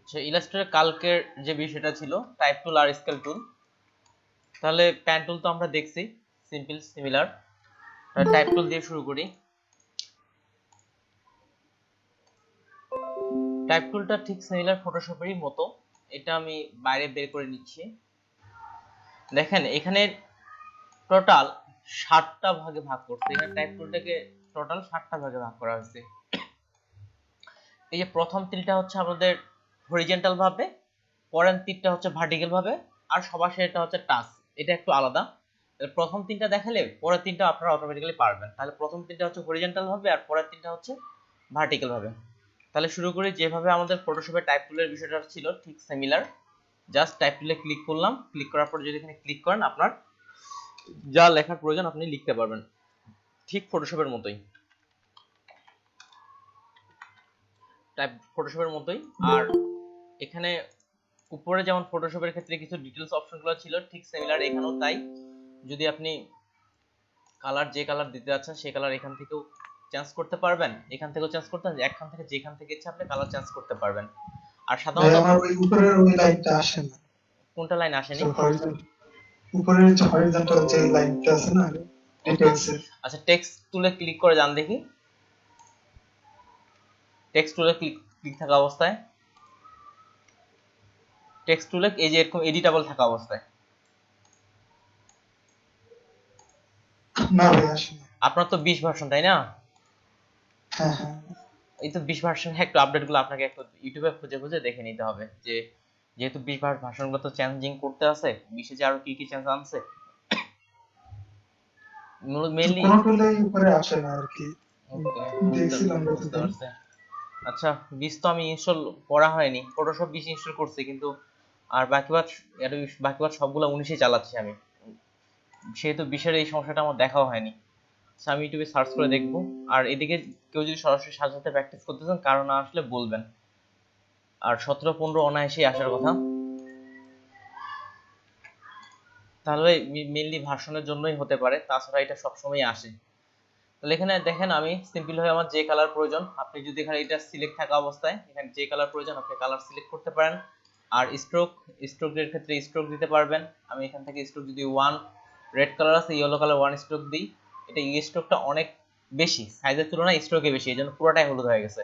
ওকে, Illustrator কালকের যে বিষয়টা ছিল টাইপ টুল আর স্কেল টুল, তাহলে প্যান টুল তো আমরা দেখছি সিম্পল সিমিলার। টাইপ টুল দিয়ে শুরু করি। টাইপ টুলটা ঠিক সিমিলার ফটোশপেরই মতো, এটা আমি বাইরে বের করে নিচ্ছি। দেখেন এখানে টোটাল 7টা ভাগে ভাগ করছে, এখানে টাইপ টুলটাকে টোটাল 7টা ভাগে ভাগ করা হয়েছে। এই যে প্রথম তীরটা হচ্ছে আমাদের হরিজন্টাল ভাবে, পরের তীরটা হচ্ছে ভার্টিক্যাল ভাবে, আর সবার শেষটা হচ্ছে টাচ। এটা একটু আলাদা। প্রথম তিনটা দেখালে পরের তিনটা আপনারা অটোমেটিক্যালি পারবেন। তাহলে প্রথম তিনটা হচ্ছে হরিজন্টাল ভাবে আর পরের তিনটা হচ্ছে ভার্টিক্যাল ভাবে। তাহলে শুরু করি। যেভাবে আমাদের ফটোশপে টাইপ টুলের বিষয়টা ছিল ঠিক সিমিলার। জাস্ট টাইপ টুলে ক্লিক করলাম, ক্লিক করার পর যদি এখানে ক্লিক করেন আপনার যা লেখার প্রয়োজন আপনি লিখতে পারবেন, ঠিক ফটোশপের মতোই, টাইপ ফটোশপের মতোই। আর এখানে উপরে যেমন ফটোশপের ক্ষেত্রে কিছু ডিটেলস অপশনগুলো ছিল ঠিক সিমিলার এখানেও তাই। যদি আপনি কালার যে কালার দিতে যাচ্ছেন সেই কালার এখান থেকেও চেঞ্জ করতে পারবেন, এখান থেকেও চেঞ্জ করতে পারবেন, এখান থেকে যেখান থেকে ইচ্ছা আপনি কালার চেঞ্জ করতে পারবেন। আর সাধারণত আমার ওই উপরের ওই লাইনটা আসে না। কোনটা লাইন আসেনি? উপরের যে হরিজন্টাল যে লাইনটা আছে না ডিটেইলসের। আচ্ছা, টেক্সট টুলে ক্লিক করে যান দেখি। টেক্সট টুলে ক্লিক থাকা অবস্থায়, টেক্সট টুলে এই যে এরকম এডিটেবল থাকা অবস্থায় না ভাই আসে না। আপনার তো 20 ভার্সন তাই না? হ্যাঁ হ্যাঁ, এই তো 20 ভার্সন একটু আপডেটগুলো আপনাকে একটু ইউটিউবে খুঁজে খুঁজে দেখে নিতে হবে, যে যেহেতু 20 ভার্সনগুলো তো চেঞ্জিং করতে আছে, 20 যে আরো কি কি চেঞ্জ আনছে মেইনলি। কোন টুলে উপরে আসে না আর কি। দেখছিলাম বুঝতে যতদিন। পারছি। আচ্ছা, 20 তো আমি ইনস্টল করা হয়নি, ফটোশপ 20 ইনস্টল করছি কিন্তু, আর বাকি সবগুলো 19 চালাচ্ছি আমি, সেহেতু 20 এই সমস্যাটা আমার দেখাও হয়নি। আচ্ছা, আমি ইউটিউবে সার্চ করে দেখবো। আর এদিকে কেউ যদি সরাসরি সাথে সাথে প্র্যাকটিস করতে চান, কারণ না আসলে বলবেন। আর 17-15 অনায়াসেই আসার কথা। তাহলে মেইনলি ভার্সনের জন্যই হতে পারে, তাছাড়া এটা সবসময় আসে। তাহলে এখানে দেখেন আমি সিম্পল ভাবে আমার যে কালার প্রয়োজন, আপনি যদি এখানে এটা সিলেক্ট থাকা অবস্থায় এখানে যে কালার প্রয়োজন আপনি কালার সিলেক্ট করতে পারেন। আর স্ট্রোকের ক্ষেত্রে স্ট্রোক দিতে পারবেন। আমি এখান থেকে স্ট্রোক যদি 1 রেড কালার আছে, ইয়েলো কালার 1 স্ট্রোক দিই, এটা স্ট্রোকটা অনেক বেশি সাইজের তুলনায় স্ট্রোকে বেশি, এই জন্য পুরোটাই হলুদ হয়ে গেছে।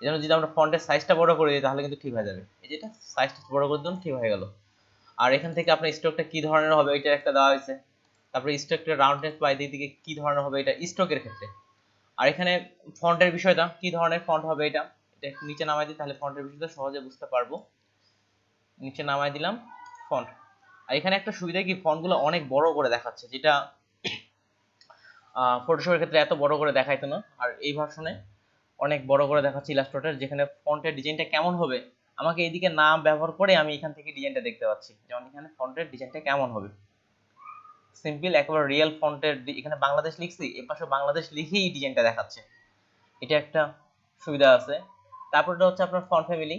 এই জন্য যদি আমরা ফন্টের সাইজটা বড় করে দিই তাহলে কিন্তু ঠিক হয়ে যাবে। এই যেটা সাইজটা বড় করে দিলাম, ঠিক হয়ে গেল। আর এখান থেকে আপনার স্ট্রোকটা কি ধরনের হবে এটা একটা দেওয়া হয়েছে। তারপরে স্ট্রোকটা রাউন্ডনেস বাই দিকে কি ধরনের হবে এটা স্ট্রোকের ক্ষেত্রে। আর এখানে ফন্টের বিষয়টা কি ধরনের ফন্ট হবে এটা একটু নিচে নামাই দিই, তাহলে ফন্টের বিষয়টা সহজে বুঝতে পারবো। নিচে নামাই দিলাম ফন্ট। আর এখানে একটা সুবিধা কি, ফন্টগুলো অনেক বড় করে দেখাচ্ছে, যেটা ফটোশপের ক্ষেত্রে এত বড় করে দেখাইতো না। আর এই ভার্সনে অনেক বড় করে দেখাচ্ছে ইলাস্ট্রেটর, যেখানে ফন্টের ডিজাইনটা কেমন হবে আমাকে এইদিকে নাম ব্যবহার করে আমি এখান থেকে ডিজাইনটা দেখতে পাচ্ছি, যেমন এখানে ফন্টের ডিজাইনটা কেমন হবে। সিম্পল একেবারে রিয়েল ফন্টের, এখানে বাংলাদেশ লিখছি, এর পাশে বাংলাদেশ লিখেই ডিজাইনটা দেখাচ্ছে, এটা একটা সুবিধা আছে। তারপরটা হচ্ছে আপনার ফন্ট ফ্যামিলি।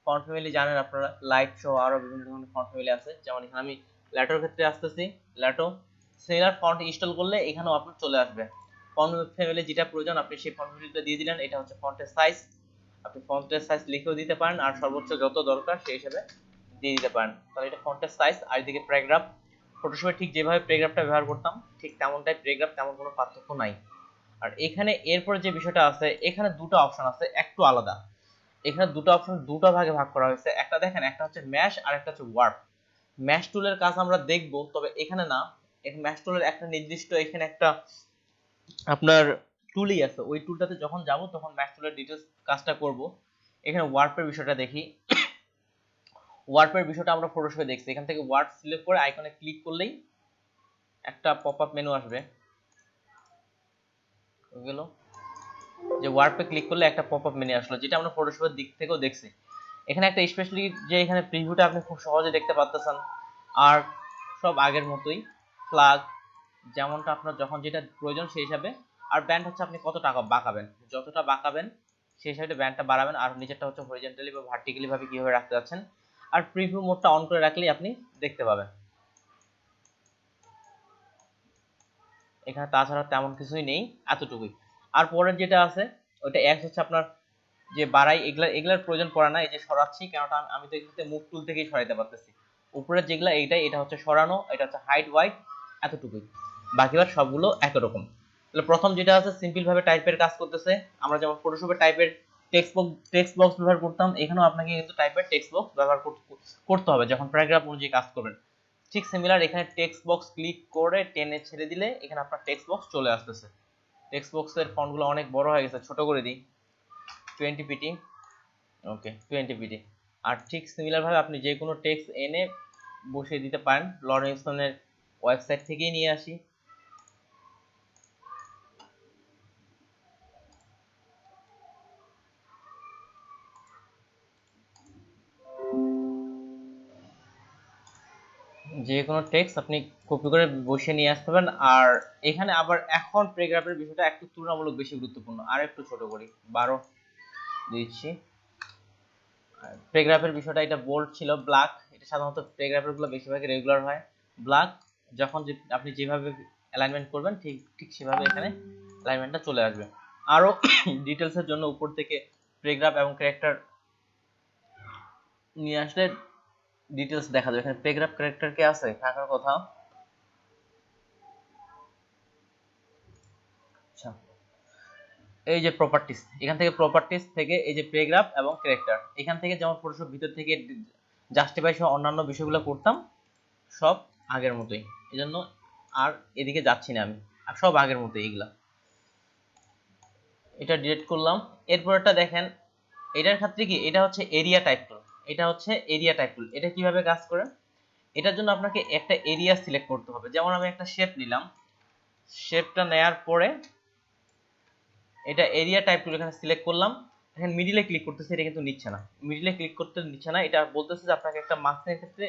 ফন্ট ফ্যামিলি জানেন আপনারা, লাইট সহ আরো বিভিন্ন ধরনের ফন্ট ফ্যামিলি আছে। যেমন এখানে আমি ল্যাটোর ক্ষেত্রে আসতেছি, ল্যাটো সিমিলার ফন্ট ইনস্টল করলে এখানেও আপনার চলে আসবে। ফন্ট ফ্যামিলি যেটা প্রয়োজন আপনি সেই ফন্ট ফ্যামিলিটা দিয়ে দিলেন। এটা হচ্ছে ফন্টের সাইজ, আপনি ফন্টের সাইজ লিখেও দিতে পারেন, আর সর্বোচ্চ যত দরকার সেই হিসেবে দিয়ে দিতে পারেন। তাহলে এটা ফন্টের সাইজ। আর এদিকে প্যারাগ্রাফ, ফটোশপে ঠিক যেভাবে প্যারাগ্রাফটা ব্যবহার করতাম ঠিক তেমনটাই প্যারাগ্রাফ, তেমন কোনো পার্থক্য নাই। আর এখানে এরপরে যে বিষয়টা আছে, এখানে দুটো অপশন আছে একটু আলাদা। এখানে দুটো অপশন দুটো ভাগে ভাগ করা হয়েছে। একটা দেখেন, একটা হচ্ছে ম্যাশ আর একটা হচ্ছে ওয়ার্প। ম্যাশ টুলের কাজ আমরা দেখব, তবে এখানে না। ম্যাশ টুলের একটা নির্দিষ্ট এখানে একটা আপনার টুলই আছে, ওই টুলটাতে যখন যাব তখন ম্যাশ টুলের ডিটেলস কাজটা করব। এখানে ওয়ার্পের বিষয়টা দেখি। ওয়ার্পের বিষয়টা আমরা ফটোশপে দেখছি। এখান থেকে ওয়ার্প সিলেক্ট করে আইকনে ক্লিক করলেই একটা পপআপ মেনু আসবে। গেল যে ওয়ার্পে ক্লিক করলে একটা পপআপ মেনু আসলো, যেটা আমরা ফটোশপের দিক থেকেও দেখছি। এখানে একটা স্পেশালি যে এখানে প্রিভিউটা আপনি খুব সহজে দেখতে পাচ্ছেন। আর সব আগের মতোই, ফ্ল্যাগ যেমনটা আপনার যখন যেটা প্রয়োজন সেই হিসাবে। আর ব্যান্ড হচ্ছে আপনি কত টাকা বাঁকাবেন, যতটা বাঁকাবেন সেই হিসাবে ব্যান্ডটা বাড়াবেন। আর নিচেরটা হচ্ছে হরিজন্টালি বা ভার্টিক্যালি ভাবে কিভাবে রাখতে যাচ্ছেন। আর প্রিভিউ মোডটা অন করে রাখলেই আপনি দেখতে পাবেন। এখানে তাছাড়া তেমন কিছুই নেই, এতটুকুই। আর পরের যেটা আছে ওইটা এক্স হচ্ছে আপনার যে বাড়াই, এগুলার প্রয়োজন পড়ে না। এই যে সরাচ্ছি কেনটা আমি তো এখানে মুভ টুল থেকেই সরাইতে পারতেছি। উপরের যেগুলা এটা হচ্ছে সরানো, এটা হচ্ছে হাইট ওয়াইড, এতটুকুই। বাকিবার সবগুলো একই রকম। তাহলে প্রথম যেটা আছে সিম্পল ভাবে টাইপের কাজ করতেছে। আমরা যেমন ফটোশপে টাইপের টেক্সট বক্স ব্যবহার করতাম, এখানেও আপনাকে কিন্তু টাইপের টেক্সট বক্স ব্যবহার করতে হবে যখন প্যারাগ্রাফ অনুযায়ী কাজ করবেন। ঠিক সিমিলার এখানে টেক্সট বক্স ক্লিক করে টেনে ছেড়ে দিলে এখানে আপনার টেক্সট বক্স চলে আসতেছে। টেক্সট বক্সের ফন্টগুলো অনেক বড় হয়ে গেছে, ছোট করে দিই 20 পিটি। ওকে 20 পিটি। আর ঠিক সিমিলার ভাবে আপনি যে কোনো টেক্সট এনে বসিয়ে দিতে পারেন। লরেন্সনের ওয়েবসাইট থেকেই নিয়ে আসি। যে কোনো টেক্সট আপনি কপি করে বসিয়ে নিয়ে আসতে পারেন। আর এখানে আবার এখন প্যারাগ্রাফের বিষয়টা একটু তুলনামূলক বেশি গুরুত্বপূর্ণ। আর একটু ছোট করি 12 দিচ্ছি। প্যারাগ্রাফের বিষয়টা এটা বোল্ড ছিল, ব্ল্যাক। এটা সাধারণত প্যারাগ্রাফের গুলো বেশিরভাগই রেগুলার হয় ব্ল্যাক। যখন আপনি যেভাবে অ্যালাইনমেন্ট করবেন ঠিক ঠিক সেভাবে এখানে অ্যালাইনমেন্টটা চলে আসবে। আরো ডিটেলসের জন্য উপর থেকে প্যারাগ্রাফ এবং ক্যারেক্টার নিয়ে আসলে ডিটেলস দেখা যাবে। এখানে প্যারাগ্রাফ ক্যারেক্টার কি আছে থাকার কথা। আচ্ছা, এই যে প্রপার্টিস, এখান থেকে প্রপার্টিস থেকে এই যে প্যারাগ্রাফ এবং ক্যারেক্টার, এখান থেকে যেমন ফটোশপ ভিতর থেকে জাস্টিফাই সহ অন্যান্য বিষয়গুলো করতাম সব আগের মতোই। এজন্য আর এদিকে যাচ্ছি না আমি, আর সব আগের মতোই এগুলা। এটা ডিলিট করলাম। এরপরটা দেখেন, এটার ক্ষেত্রে কি, এটা হচ্ছে এরিয়া টাইপ টুল। এটা হচ্ছে এরিয়া টাইপ টুল। এটা কিভাবে কাজ করে, এটার জন্য আপনাকে একটা এরিয়া সিলেক্ট করতে হবে। যেমন আমি একটা শেপ নিলাম, শেপটা নেয়ার পরে এটা এরিয়া টাইপ টুল এখানে সিলেক্ট করলাম। এখন মিডিলে ক্লিক করতেছে, এটা কিন্তু নিচ্ছে না। মিডিলে ক্লিক করতে নিচ্ছে না, এটা বলতেছে যে আপনাকে একটা মার্কসের ক্ষেত্রে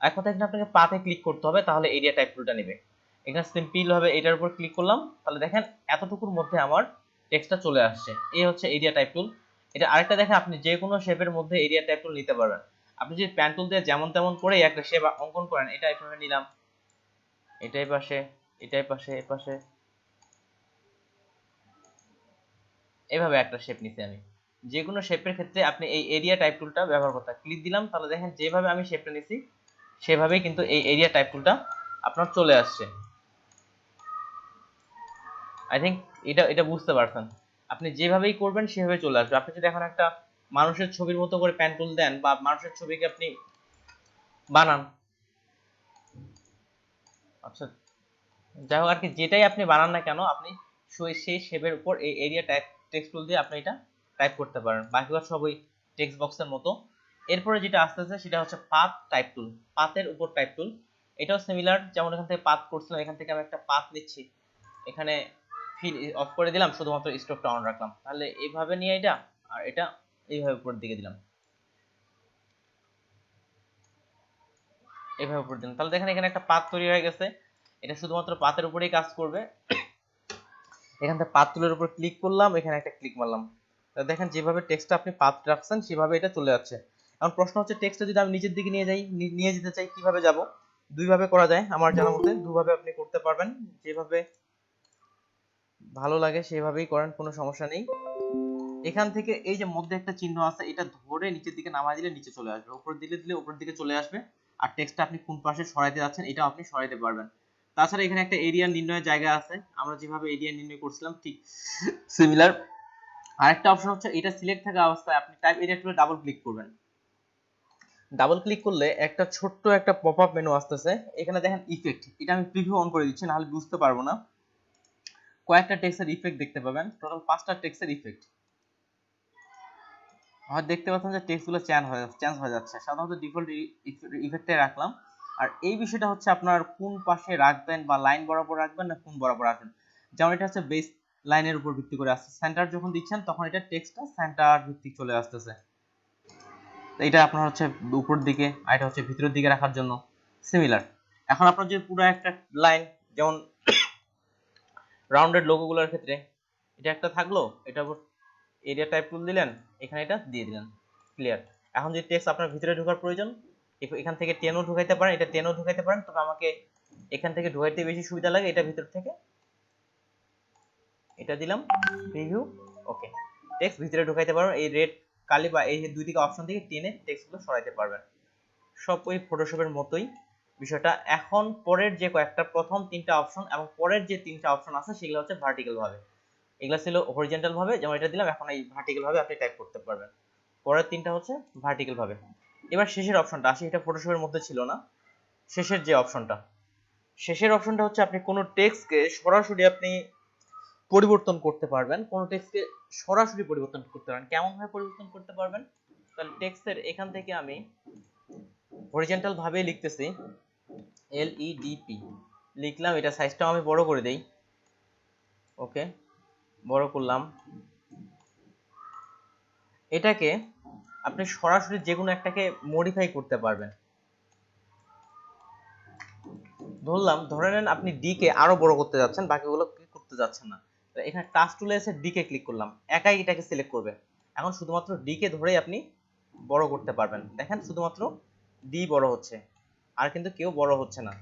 এক কথা এখানে আপনাকে পাতে ক্লিক করতে হবে, তাহলে এরিয়া টাইপ টুলটা নেবে। এখানে সিম্পল ভাবে এটার উপর ক্লিক করলাম, তাহলে দেখেন এতটুকুর মধ্যে আমার টেক্সটটা চলে আসছে। এই হচ্ছে এরিয়া টাইপ টুল। এটা আরেকটা দেখেন, আপনি যে কোনো শেপের মধ্যে এরিয়া টাইপ টুল নিতে পারবেন। আপনি যদি প্যান টুল দিয়ে যেমন তেমন করে একটা শেপ অঙ্কন করেন, এটা এইভাবে নিলাম, এটাই পাশে, এটাই পাশে, এর পাশে, এইভাবে একটা শেপ নিছি আমি। যে কোনো শেপের ক্ষেত্রে আপনি এই এরিয়া টাইপ টুলটা ব্যবহার করতে ক্লিক দিলাম, তাহলে দেখেন যেভাবে আমি শেপটা নিছি সেভাবেই কিন্তু এই এরিয়া টাইপ টুলটা আপনার চলে আসছে। আই থিঙ্ক এটা এটা বুঝতে পারছেন। আপনি যেভাবেই করবেন সেভাবে চলে আসবে। আপনি যদি এখন একটা মানুষের ছবির মতো করে পেন টুল দেন বা মানুষের ছবিকে আপনি বানান, আচ্ছা যাই হোক আর কি, যেটাই আপনি বানান না কেন আপনি সেই শেপের উপর এই এরিয়া টেক্সট টুল দিয়ে আপনি এটা টাইপ করতে পারেন। বাকিবার সবই টেক্সট বক্সের মতো। এরপরে যেটা আসতেছে সেটা হচ্ছে পাথ টাইপ টুল, পাথের উপর টাইপ টুল। এটাও সিমিলার, যেমন এখান থেকে পাথ করছিলাম, এখান থেকে আমি একটা পাথ নিচ্ছি, এখানে ফিল অফ করে দিলাম, শুধুমাত্র স্টপটা অন রাখলাম, তাহলে এইভাবে নিয়ে এটা আর এটা এইভাবে উপরের দিকে দিলাম, এইভাবে উপরে দিলাম, তাহলে দেখেন এখানে একটা পাথ তৈরি হয়ে গেছে। এটা শুধুমাত্র পাথের উপরেই কাজ করবে। এখান থেকে পাথ টুলের উপর ক্লিক করলাম, এখানে একটা ক্লিক মারলাম, তাহলে দেখেন যেভাবে টেক্সটটা আপনি পাথ রাখছেন সেভাবে এটা চলে যাচ্ছে। এখন প্রশ্ন হচ্ছে টেক্সটটা যদি আমি নিচের দিকে নিয়ে যেতে চাই কিভাবে যাব। দুইভাবে করা যায় আমার জানার মতে, দুভাবে আপনি করতে পারবেন, যেভাবে ভালো লাগে সেভাবেই করেন, কোনো সমস্যা নেই। এখান থেকে এই যে মধ্যে একটা চিহ্ন আছে, এটা ধরে নিচের দিকে নামায় দিলে নিচে চলে আসবে, উপর দিলে উপরের দিকে চলে আসবে। আর টেক্সটটা আপনি কোন পাশে সরাইতে যাচ্ছেন এটাও আপনি সরাইতে পারবেন। তাছাড়া এখানে একটা এরিয়া নির্ণয়ের জায়গা আছে, আমরা যেভাবে এরিয়া নির্ণয় করছিলাম ঠিক সিমিলার। আরেকটা অপশন হচ্ছে, এটা সিলেক্ট থাকা অবস্থায় আপনি টাইপ এরিয়া টুলে ডাবল ক্লিক করবেন। ডাবল ক্লিক করলে একটা ছোট্ট একটা পপআপ মেনু আসতেছে, এখানে দেখেন ইফেক্ট, এটা আমি প্রিভিউ অন করে দিচ্ছি, নাহলে বুঝতে পারবো না। কয়েকটা টেক্সটের ইফেক্ট দেখতে পাবেন, টোটাল 5টা টেক্সটের ইফেক্ট। হয় দেখতে পাচ্ছেন যে টেক্সটগুলো চেঞ্জ হয়ে যাচ্ছে। সাধারণত ডিফল্ট ইফেক্টে রাখলাম। আর এই বিষয়টা হচ্ছে আপনার কোন পাশে রাখবেন, বা লাইন বরাবর রাখবেন না কোন বরাবর রাখবেন। যেমন এটা হচ্ছে বেস লাইনের উপর ভিত্তি করে আসছে, সেন্টার যখন দিচ্ছেন তখন এটা টেক্সটটা সেন্টার ভিত্তিক চলে আসতেছে। এটা আপনার হচ্ছে উপর দিকে, আর এটা হচ্ছে ভিতরের দিকে রাখার জন্য সিমিলার। এখন আপনার যে পুরো একটা লাইন, যেমন রাউন্ডেড লোগোগুলোর ক্ষেত্রে এটা একটা থাকলো, এটা উপর এরিয়া টাইপ টুল দিলেন, এখানে এটা দিয়ে দিলেন, ক্লিয়ার। এখন যদি টেক্সট আপনার ভিতরে ঢোকার প্রয়োজন, এখান থেকে টেনও ঢুকাইতে পারেন, এটা টেনও ঢুকাইতে পারেন, তবে আমাকে এখান থেকে ঢুকাইতে বেশি সুবিধা লাগে, এটা ভিতর থেকে এটা দিলাম প্রিভিউ, ওকে। টেক্সট ভিতরে ঢুকাইতে পারবেন, এই রেড কালি বা এই দুই দিকে অপশন থেকে টেনে টেক্সটগুলো সরাইতে পারবেন। সব ওই ফটোশপের মতোই বিষয়টা। এখন পরের যে কয়েকটা, প্রথম তিনটা অপশন এবং পরের যে তিনটা অপশন আছে সেগুলো হচ্ছে ভার্টিক্যাল ভাবে, এগুলো ছিল হরিজন্টাল ভাবে, যেমন এটা দিলাম, এখন এই ভার্টিক্যাল ভাবে আপনি টাইপ করতে পারবেন। পরের তিনটা হচ্ছে ভার্টিক্যাল ভাবে। এবার শেষের অপশনটা আসে, এটা ফটোশপের মধ্যে ছিল না। শেষের যে অপশনটা, শেষের অপশনটা হচ্ছে আপনি কোনো টেক্সটকে সরাসরি আপনি পরিবর্তন করতে পারবেন, কোনো টেক্সটকে সরাসরি পরিবর্তন করতে পারবেন। কেমন ভাবে পরিবর্তন করতে পারবেন? তাহলে টেক্সটের এখান থেকে আমি হরিজন্টাল ভাবে লিখতেছি, LEDP লিখলাম, এটা সাইজটাও আমি বড় করে দেই, ওকে, বড় করলাম। এটাকে আপনি সরাসরি যে কোনো একটাকে মডিফাই করতে পারবেন। ধরে নেন আপনি ডি কে আরো বড় করতে যাচ্ছেন, বাকিগুলো ক্লিক করতে যাচ্ছেন না, তো এখানে টাচ টুলে এসে ডি কে ক্লিক করলাম, একাই এটাকে সিলেক্ট করবে। এখন শুধুমাত্র ডি কে ধরেই আপনি বড় করতে পারবেন। দেখেন শুধুমাত্র ডি বড় হচ্ছে, আর কিন্তু কেউ বড় হচ্ছে না।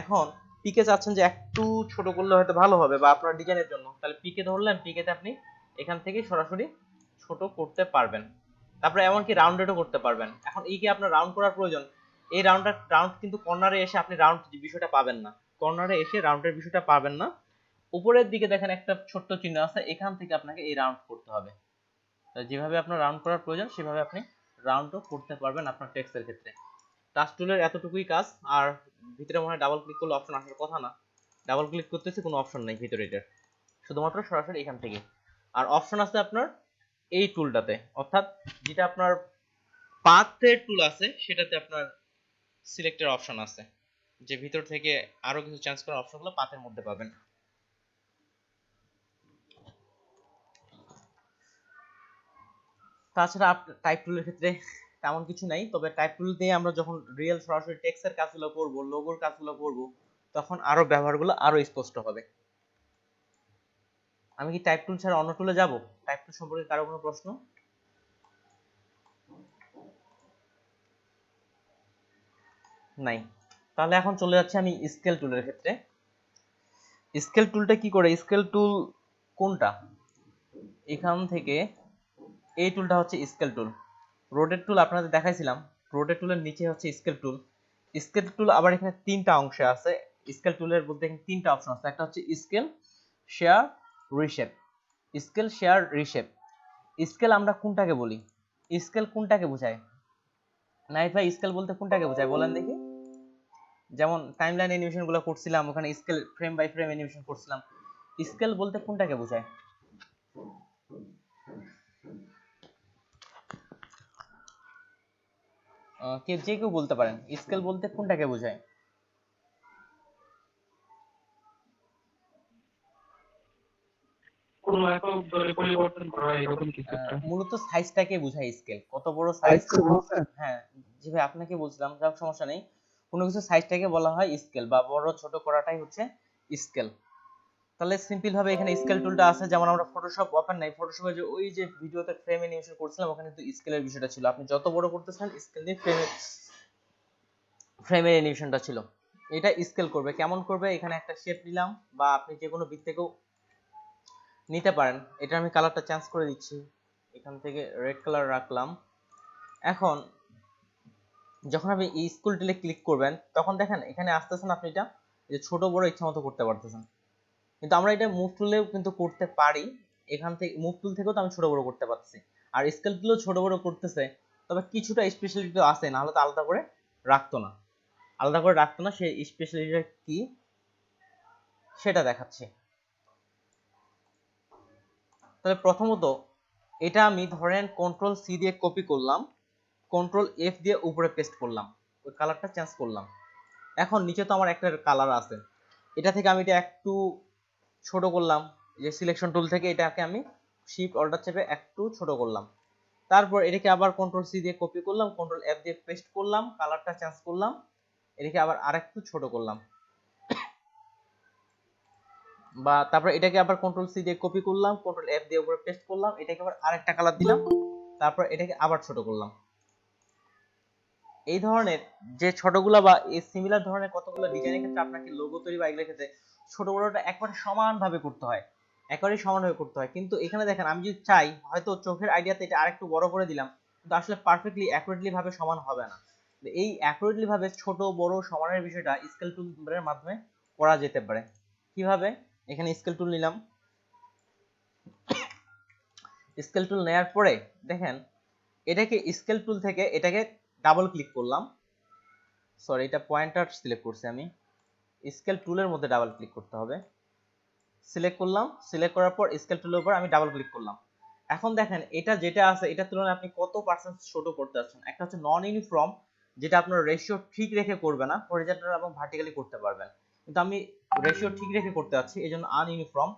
এখন পিকে চাচ্ছেন যে একটু ছোট করলে হয়তো ভালো হবে বা আপনার ডিজাইনের জন্য, তাহলে পিকে ধরলেন, পিকেতে আপনি এখান থেকে সরাসরি ছোট করতে পারবেন। তারপরে এমনকি রাউন্ডেডও করতে পারবেন। এখন এই কি আপনার রাউন্ড করার প্রয়োজন, এই রাউন্ড কিন্তু কর্নারে এসে আপনি রাউন্ড বিষয়টা পাবেন না, কর্নারে এসে রাউন্ডের বিষয়টা পাবেন না। উপরের দিকে দেখেন একটা ছোট্ট চিহ্ন আছে, এখান থেকে আপনাকে এই রাউন্ড করতে হবে। যেভাবে আপনার রাউন্ড করার প্রয়োজন সেভাবে আপনি রাউন্ডও করতে পারবেন আপনার টেক্সটের ক্ষেত্রে। টাচ টুলের এতটুকুই কাজ। আর ভিতরে মনে হয় ডাবল ক্লিক করলে অপশন আসার কথা না, ডাবল ক্লিক করতেছি কোনো অপশন নেই ভিতরে, এটার শুধুমাত্র সরাসরি এখান থেকে। আর অপশন আছে আপনার এই টুলটাতে, অর্থাৎ যেটা আপনার পাথের টুল আছে সেটাতে আপনার সিলেক্টের অপশন আছে, যে ভিতর থেকে আরো কিছু চেঞ্জ করার অপশনগুলো পাথের মধ্যে পাবেন। তাছাড়া টাইপ টুলের ক্ষেত্রে তেমন কিছু নাই, তবে টাইপ টুল দিয়ে আমরা যখন রিয়েল সরাসরি টেক্সটের কাজগুলো করব, লোগোর কাজগুলো করব, তখন আরো ব্যবহারগুলো আরো স্পষ্ট হবে। আমি কি টাইপ টুল ছাড়া অন্য টুলে যাব? টাইপ টুল সম্পর্কে কারো কোনো প্রশ্ন? নাই। তাহলে এখন চলে যাচ্ছে আমি স্কেল টুলের ক্ষেত্রে। স্কেল টুলটা কি করে? স্কেল টুল কোনটা? এখান থেকে এই টুলটা হচ্ছে স্কেল টুল। রোটেট টুল আপনাদের দেখাইছিলাম, রোটেট টুলের নিচে হচ্ছে স্কেল টুল। স্কেল টুল আবার এখানে তিনটা অংশে আছে। স্কেল টুলের বলতে এখানে তিনটা অপশন আছে, একটা হচ্ছে scale, share, reshape. Scale, share, reshape. Scale আমরা কোনটাকে বলি? স্কেল কোনটাকে বোঝায়? নাইট ভাই স্কেল বলতে কোনটাকে বোঝায় বলেন দেখি? যেমন টাইমলাইন অ্যানিমেশন গুলো করছিলাম, ওখানে scale frame by frame animation করছিলাম, স্কেল বলতে কোনটাকে বোঝায়? যে কেউ বলতে পারেন, স্কেল বলতে কোনটাকে বোঝায়? কোনো একক ধরে পরিবর্তন করা এরকম কিছু একটা। মূলত সাইজটাকে বোঝায় স্কেল, কত বড় সাইজ। হ্যাঁ জি ভাই, আপনাকে বলছিলাম, যাক সমস্যা নেই। কোনো কিছু সাইজটাকে বলা হয় স্কেল, বা বড় ছোট করাটাই হচ্ছে স্কেল। তাহলে সিম্পল ভাবে এখানে স্কেল টুলটা আছে, যেমন আমরা ফটোশপ ওপেন নাই, ফটোশপে যে ওই যে ভিডিওতে ফ্রেম অ্যানিমেশন করছিলাম, ওখানে কিন্তু স্কেলের বিষয়টা ছিল, আপনি যত বড় করতেছেন স্কেল দিয়ে ফ্রেমের অ্যানিমেশনটা ছিল। এটা স্কেল করবে, কেমন করবে? এখানে একটা শেপ নিলাম, বা আপনি যে কোনো দিক থেকেও নিতে পারেন। এটা আমি কালারটা চেঞ্জ করে দিচ্ছি, এখান থেকে রেড কালার রাখলাম। এখন যখন আপনি এই স্কুল টুলে ক্লিক করবেন, তখন দেখেন এখানে আসতেছেন আপনি এটা যে ছোট বড় ইচ্ছা মতো করতে পারতেছেন। কিন্তু আমরা এটা মুভ টুলেও কিন্তু করতে পারি, এখান থেকে মুভ টুল থেকেও তো আমি ছোট বড় করতে পারতেছি। আর স্কেল টুলও ছোট বড় করতেছে, তবে কিছুটা স্পেশালিটি তো আছে, নাহলে তো আলাদা করে রাখতো না। আলাদা করে রাখতো না, সেই স্পেশালিটিটা কি সেটা দেখাচ্ছি। তাহলে প্রথমত এটা আমি ধরেন কন্ট্রোল সি দিয়ে কপি করলাম, কন্ট্রোল এফ দিয়ে উপরে পেস্ট করলাম, ওই কালারটা চেঞ্জ করলাম। এখন নিচে তো আমার একটা কালার আছে, এটা থেকে আমি এটা একটু ছোট করলাম, যে সিলেকশন টুল থেকে এটাকে আমি শিফট অল্টার চেপে একটু ছোট করলাম। তারপর এটাকে আবার কন্ট্রোল সি দিয়ে কপি করলাম, কন্ট্রোল এফ দিয়ে পেস্ট করলাম, কালারটা চেঞ্জ করলাম, এটাকে আবার আরেকটু ছোট করলাম। বা তারপর এটাকে আবার কন্ট্রোল সি দিয়ে কপি করলাম, কন্ট্রোল এফ দিয়ে উপরে পেস্ট করলাম, এটাকে আবার আরেকটা কালার দিলাম, তারপর এটাকে আবার ছোট করলাম। এই ধরনের যে ছোটগুলা বা এই সিমিলার ধরনের কতগুলো ডিজাইনের ক্ষেত্রে আপনাকে লোগো তৈরি বা এগুলোর ক্ষেত্রে ছোট বড়টা একবারে সমানভাবে করতে হয়, একেবারে সমানভাবে করতে হয়। কিন্তু এখানে দেখেন আমি যদি চাই হয়তো চোখের আইডিয়াতে এটা আরেকটু বড় করে দিলাম, কিন্তু আসলে পারফেক্টলি অ্যাকুরেটলি ভাবে সমান হবে না। এই অ্যাকুরেটলি ভাবে ছোট বড় সমানের বিষয়টা স্কেল টুলের মাধ্যমে করা যেতে পারে। কিভাবে? এখানে স্কেল টুল নিলাম, স্কেল টুল নেওয়ার পরে দেখেন এটাকে স্কেল টুল থেকে এটাকে ডাবল ক্লিক করলাম, সরি এটা পয়েন্টার সিলেক্ট করছি আমি, স্কেল টুলের মধ্যে ডাবল ক্লিক করতে হবে, সিলেক্ট করলাম, সিলেক্ট করার পর স্কেল টুলের উপর আমি ডাবল ক্লিক করলাম। এখন দেখেন এটা যেটা আছে এটার তুলনায় আপনি কত পার্সেন্ট ছোট করতে যাচ্ছেন। একটা হচ্ছে নন ইউনিফর্ম, যেটা আপনার রেশিও ঠিক রেখে করবে না, হরিজন্টাল এবং ভার্টিক্যালি করতে পারবেন, কিন্তু আমি রেশিও ঠিক রেখে করতে যাচ্ছি এই জন্য আনইউনিফর্ম।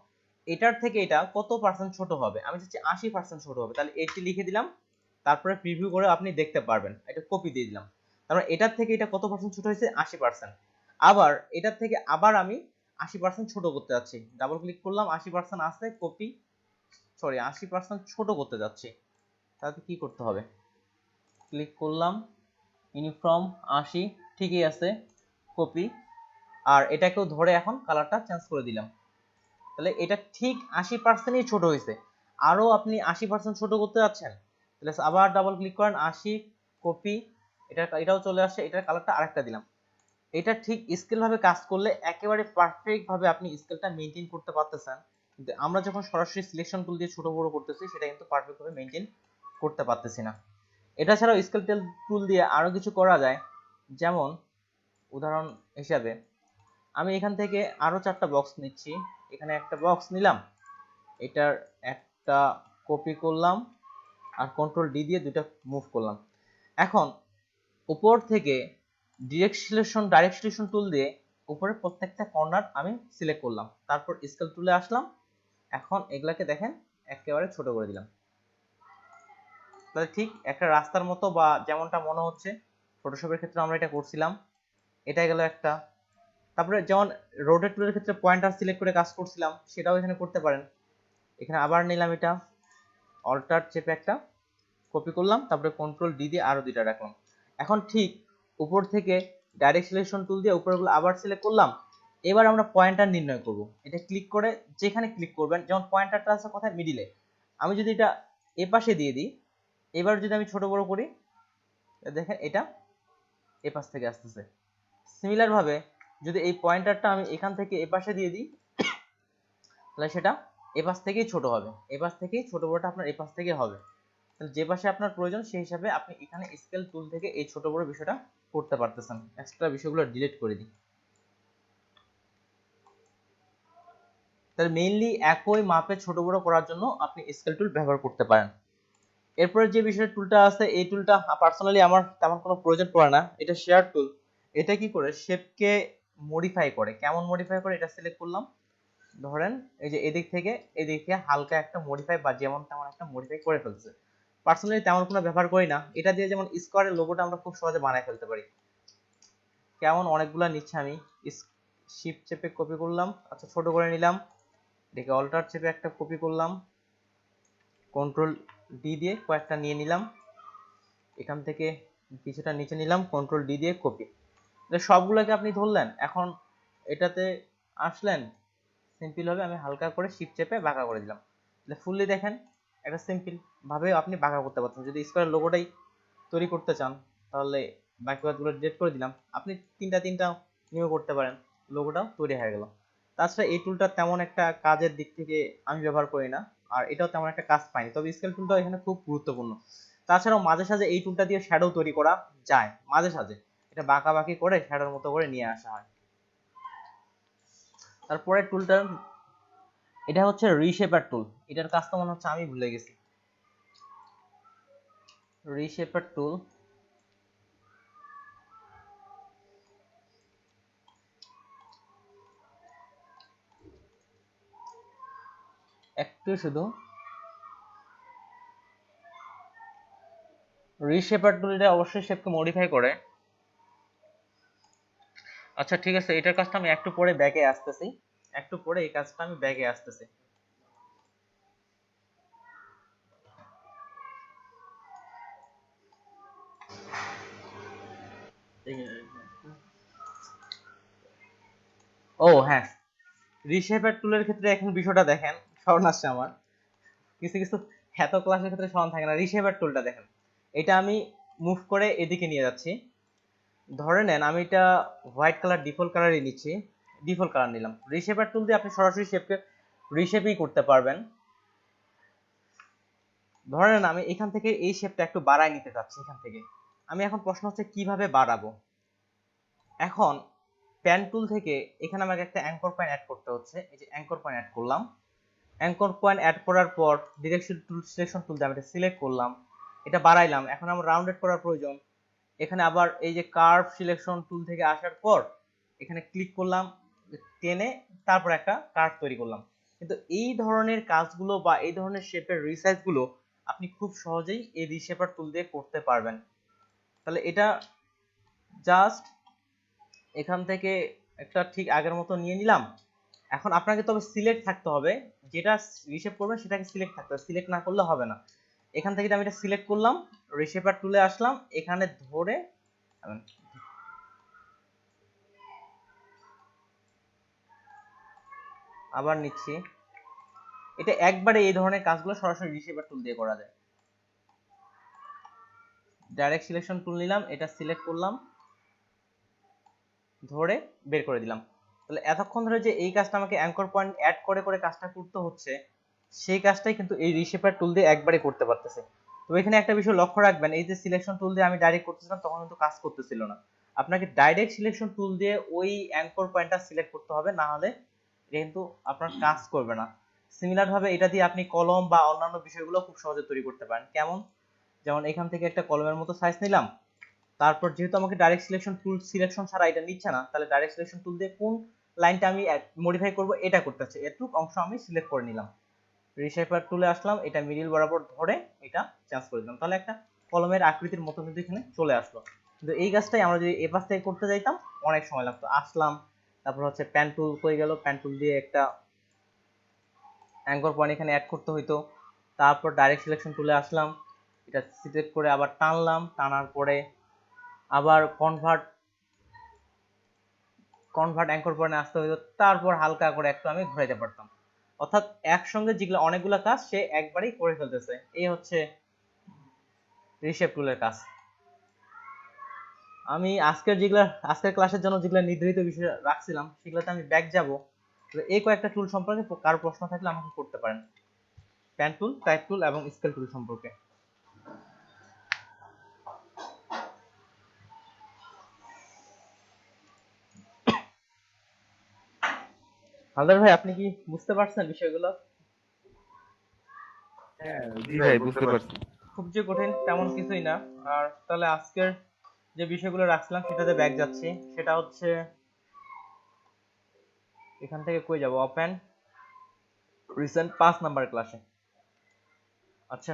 এটার থেকে এটা কত পার্সেন্ট ছোট হবে, আমি চাচ্ছি 80% ছোট হবে, তাহলে 80 লিখে দিলাম, তারপরে প্রিভিউ করে আপনি দেখতে পারবেন, এটা কপি দিয়ে দিলাম। তারপর এটার থেকে এটা কত পার্সেন্ট ছোট হয়েছে, 80%। আবার এটার থেকে আবার আমি 80% ছোট করতে যাচ্ছি, ডাবল ক্লিক করলাম, 80% আছে, কপি, সরি 80% ছোট করতে যাচ্ছি, তাহলে কি করতে হবে, ক্লিক করলাম, ইউনিফর্ম 80 ঠিকই আছে, কপি, আর এটাকেও ধরে এখন কালারটা চেঞ্জ করে দিলাম, তাহলে এটা ঠিক 80%ই ছোট হয়েছে। আরো আপনি 80% ছোট করতে যাচ্ছেন, তাহলে আবার ডাবল ক্লিক করেন, 80, কপি, এটাও চলে আসে, এটার কালারটা আরেকটা দিলাম। এটা ঠিক স্কেল ভাবে কাজ করলে একেবারে পারফেক্ট ভাবে আপনি স্কেলটা মেইনটেইন করতে পারতেছেন, কিন্তু আমরা যখন সরাসরি সিলেকশন টুল দিয়ে ছোট বড় করতেছি সেটা কিন্তু পারফেক্ট ভাবে মেইনটেইন করতে পারতেছি না। এটা ছাড়াও স্কেল টুল দিয়ে আরো কিছু করা যায়, যেমন উদাহরণ হিসাবে আমি এখান থেকে আরো 4টা বক্স নিচ্ছি, এখানে একটা বক্স নিলাম, এটার একটা কপি করলাম, আর কন্ট্রোল ডি দিয়ে দুটো মুভ করলাম। এখন উপর থেকে ডাইরেক্ট সিলেকশন টুল দিয়ে উপরে প্রত্যেকটা কর্নার আমি সিলেক্ট করলাম, তারপর স্কেল টুলে আসলাম, এখন এগুলাকে দেখেন একেবারে ছোট করে দিলাম, তাহলে ঠিক একটা রাস্তার মতো বা যেমনটা মনে হচ্ছে ফটোশপের ক্ষেত্রে আমরা এটা করছিলাম, এটা গেল একটা। তারপরে যেমন রোটেট টুলের ক্ষেত্রে পয়েন্টার সিলেক্ট করে কাজ করছিলাম, সেটাও এখানে করতে পারেন। এখানে আবার নিলাম, এটা অল্টার চেপে একটা কপি করলাম, তারপরে কন্ট্রোল ডি দিয়ে আরো দুইটা রাখলাম। এখন ঠিক উপর থেকে ডাইরেক্ট সিলেকশন টুল দিয়ে উপরগুলো আবার সিলেক্ট করলাম, এবার আমরা পয়েন্টার নির্ণয় করব। এটা ক্লিক করে যেখানে ক্লিক করবেন, যেমন পয়েন্টারটা আছে কোথায়, মিডিলে, আমি যদি এটা এ পাশে দিয়ে দিই, এবার যদি আমি ছোট বড় করি দেখেন এটা এ পাশ থেকে আসতেছে। সিমিলার ভাবে যদি এই পয়েন্টারটা আমি এখান থেকে এ পাশে দিয়ে দিই, তাহলে সেটা এ পাশ থেকেই ছোট হবে, এ পাশ থেকেই ছোট বড়টা আপনার এ পাশ থেকে হবে। তাহলে যে পাশে আপনার প্রয়োজন সেই হিসাবে আপনি এখানে স্কেল টুল থেকে এই ছোট বড় বিষয়টা করতে পারতেছেন। এক্সট্রা বিষয়গুলো ডিলিট করে দিই। তাহলে মেইনলি একই মাপে ছোট বড় করার জন্য আপনি স্কেল টুল ব্যবহার করতে পারেন। এরপরে যে বিষয় টুলটা আছে, এই টুলটা পার্সোনালি আমার তেমন কোনো প্রয়োজন পড়ে না, এটা শেয়ার টুল। এটা কি করে শেপকে মডিফাই করে, কেমন মডিফাই করে, এটা সিলেক্ট করলাম, ধরেন এই যে এদিক থেকে হালকা একটা মডিফাই বা যেমন তেমন একটা মডিফাই করে ফেলছে। পার্সোনালি তেমন কোনো ব্যবহার করি না, এটা দিয়ে যেমন স্কোয়ারের লোগোটা আমরা খুব সহজে বানায় ফেলতে পারি। কেমন অনেকগুলা নিচ্ছে, আমি শিফট চেপে কপি করলাম, আচ্ছা ছোট করে নিলাম, এটাকে অল্টার চেপে একটা কপি করলাম, কন্ট্রোল ডি দিয়ে কয়েকটা নিয়ে নিলাম, এখান থেকে কিছুটা নিচে নিলাম, কন্ট্রোল ডি দিয়ে কপি, সবগুলোকে আপনি ধরলেন। এখন এটাতে আসলেন, সিম্পল ভাবে আমি হালকা করে শিফট চেপে বাঁকা করে দিলাম, তাহলে ফুললি দেখেন একটা সিম্পল ভাবে আপনি বাঁকা করতে পারছেন। যদি স্কোয়ার লোগোটাই তৈরি করতে চান তাহলে বাকি বাদগুলো ডিলিট করে দিলাম, আপনি তিনটা নিয়েও করতে পারেন, লোগোটাও তৈরি হয়ে গেল। তাছাড়া এই টুলটা তেমন একটা কাজের দিক থেকে আমি ব্যবহার করি না, আর এটাও তেমন একটা কাজ পাইনি, তবে স্কেল টুলটাও এখানে খুব গুরুত্বপূর্ণ। তাছাড়াও মাঝে সাঝে এই টুলটা দিয়ে শ্যাডো তৈরি করা যায়, মাঝে সাঝে এটা বাঁকাবাকি করে শ্যাডোর মতো করে নিয়ে আসা হয়। তারপরে টুলটা এটা হচ্ছে রিশেপার টুল, এটার কাজটা মনে হচ্ছে আমি ভুলে গেছি, রিশেপার টুল, একটু শুধু রিশেপার টুল এটা অবশ্যই শেপকে মডিফাই করে। আচ্ছা ঠিক আছে, এটার কাজটা আমি একটু পরে ব্যাকে আসতেছি, একটু পরে এই কাজটা আমি ব্যাকে আসতেছি। ও হ্যাঁ, রিশেপার টুলের ক্ষেত্রে এখন বিষয়টা দেখেন, স্মরণ আসছে আমার কিছু কিছু, এত ক্লাসের ক্ষেত্রে স্মরণ থাকে না। রিশেপার টুলটা দেখেন, এটা আমি মুভ করে এদিকে নিয়ে যাচ্ছি। ধরে নেন আমি এটা হোয়াইট কালার ডিফল্ট কালারই নিচ্ছি, ডিফল্ট কালার নিলাম। রিশেপার টুল দিয়ে আপনি সরাসরি শেপকে রিশেপই করতে পারবেন। ধরে নেন আমি এখান থেকে এই শেপটা একটু বাড়ায় নিতে চাচ্ছি এখান থেকে। আমি এখন প্রশ্ন হচ্ছে কিভাবে বাড়াবো। এখন প্যান টুল থেকে এখানে আমাকে একটা অ্যাঙ্কর পয়েন্ট অ্যাড করতে হচ্ছে। এই যে অ্যাঙ্কর পয়েন্ট অ্যাড করলাম। অ্যাঙ্কর পয়েন্ট অ্যাড করার পর ডিরেকশন টুল, সিলেকশন টুল দিয়ে আমি এটা সিলেক্ট করলাম, এটা বাড়াইলাম। এখন আমার রাউন্ডেড করার প্রয়োজন। এখানে আবার এই যে কার্ভ সিলেকশন টুল থেকে আসার পর এখানে ক্লিক করলাম, টেনে তারপর একটা কার্ভ তৈরি করলাম। কিন্তু এই ধরনের কাজগুলো বা এই ধরনের শেপের রিসাইজ গুলো আপনি খুব সহজেই এই রিশেপার টুল দিয়ে করতে পারবেন। তাহলে এটা জাস্ট এখান থেকে একটা ঠিক আগের মতো নিয়ে নিলাম। এখন আপনাকে তবে সিলেক্ট থাকতে হবে, যেটা রিশেপ করবেন সেটাকে সিলেক্ট থাকতে হবে, সিলেক্ট না করলে হবে না। এখান থেকে আমি এটা সিলেক্ট করলাম, রিশেপার টুলে আসলাম, এখানে ধরে আবার নিচ্ছি। এটা একবারে এই ধরনের কাজগুলো সরাসরি রিশেপার টুল দিয়ে করা যায়। ডাইরেক্ট সিলেকশন টুল নিলাম, এটা সিলেক্ট করলাম, ধরে বের করে দিলাম। তাহলে এতক্ষণ ধরে যে এই কাজটা আমাকে অ্যাঙ্কর পয়েন্ট অ্যাড করে করে কাজটা করতে হচ্ছে, সেই কাজটাই কিন্তু এই রিশেপার টুল দিয়ে একবারে করতে পারতেছে। তো এখানে একটা বিষয় লক্ষ্য রাখবেন, এই যে সিলেকশন টুল দিয়ে আমি ডাইরেক্ট করতেছিলাম তখন কিন্তু কাজ করতেছিল না। আপনাকে ডাইরেক্ট সিলেকশন টুল দিয়ে ওই অ্যাঙ্কর পয়েন্টটা সিলেক্ট করতে হবে, না হলে এটা কিন্তু আপনার কাজ করবে না। সিমিলার ভাবে এটা দিয়ে আপনি কলম বা অন্যান্য বিষয়গুলো খুব সহজে তৈরি করতে পারেন। কেমন? যেমন এখান থেকে একটা কলমের মতো সাইজ নিলাম, তারপর যেহেতু আমাকে ডাইরেক্ট সিলেকশন টুল সিলেকশন ছাড়া এটা নিচ্ছে না, তাহলে ডাইরেক্ট সিলেকশন টুল দিয়ে কোন লাইনটা আমি মডিফাই করব এটা করতে হচ্ছে, এটুকু অংশ আমি সিলেক্ট করে নিলাম। রিশেপার টুলে আসলাম, এটা মিডিল বরাবর ধরে এটা চেঞ্জ করে দিলাম, তাহলে একটা কলমের আকৃতির মতো কিন্তু এখানে চলে আসলো। কিন্তু এই কাজটাই আমরা যদি এ পাশ থেকে করতে যাইতাম অনেক সময় লাগতো। আসলাম, তারপর হচ্ছে প্যান টুল হয়ে গেল, প্যান টুল দিয়ে একটা অ্যাঙ্কর পয়েন্ট এখানে অ্যাড করতে হইতো। তারপর ডাইরেক্ট সিলেকশন টুলে আসলাম, এটা সিলেক্ট করে আবার টানলাম, টানার পরে আবার কনভার্ট অ্যাঙ্কর পয়েন্টে আসতে হইতো, তারপর হালকা করে একটু আমি ঘুরাইতে পারতাম। অর্থাৎ একসঙ্গে যেগুলো অনেকগুলো কাজ সে একবারেই করে ফেলতেছে। এই হচ্ছে রিশেপ টুলের কাজ। আমি আজকের ক্লাসের জন্য যেগুলো নির্ধারিত বিষয় রাখছিলাম সেগুলোতে আমি ব্যাক যাব। এই কয়েকটা টুল সম্পর্কে কারো প্রশ্ন থাকলে আমাকে করতে পারেন, প্যান টুল, টাইপ টুল এবং স্কেল টুল সম্পর্কে। হালদার ভাই, আপনি কি বুঝতে পারছেন বিষয়গুলো? হ্যাঁ জি ভাই বুঝতে পারছি। খুব যে কঠিন তেমন কিছুই না। আর তাহলে আজকের যে বিষয়গুলো রাখছিলাম সেটাতে ব্যাক যাচ্ছি। সেটা হচ্ছে এখান থেকে কই যাব, ওপেন রিসেন্ট 5 নাম্বার ক্লাসে। আচ্ছা,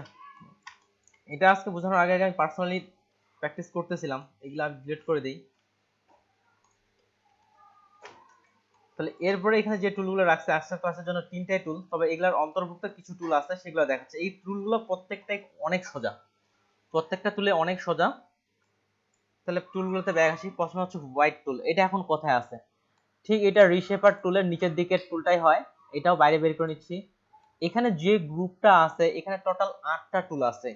এটা আজকে বোঝানোর আগে আগে আমি পার্সোনালি প্র্যাকটিস করতেছিলাম, এগুলো আমি ডিলিট করে দিই। তাহলে এরপরে এখানে যে টুলগুলো রাখছে আজকের ক্লাসের জন্য 3টাই টুল, তবে এগুলোর অন্তর্ভুক্ত কিছু টুল আছে সেগুলো দেখাচ্ছে। এই টুলগুলো প্রত্যেকটাই অনেক সোজা, প্রত্যেকটা টুলে অনেক সোজা। তাহলে টুলগুলোতে ব্যাক আসি। প্রশ্ন হচ্ছে হোয়াইট টুল, এটা এখন কোথায় আছে? ঠিক এটা রিশেপার টুলের নিচের দিকের টুলটাই হয়, এটাও বাইরে বের করে নিচ্ছি। এখানে যে গ্রুপটা আছে এখানে টোটাল 8টা টুল আছে।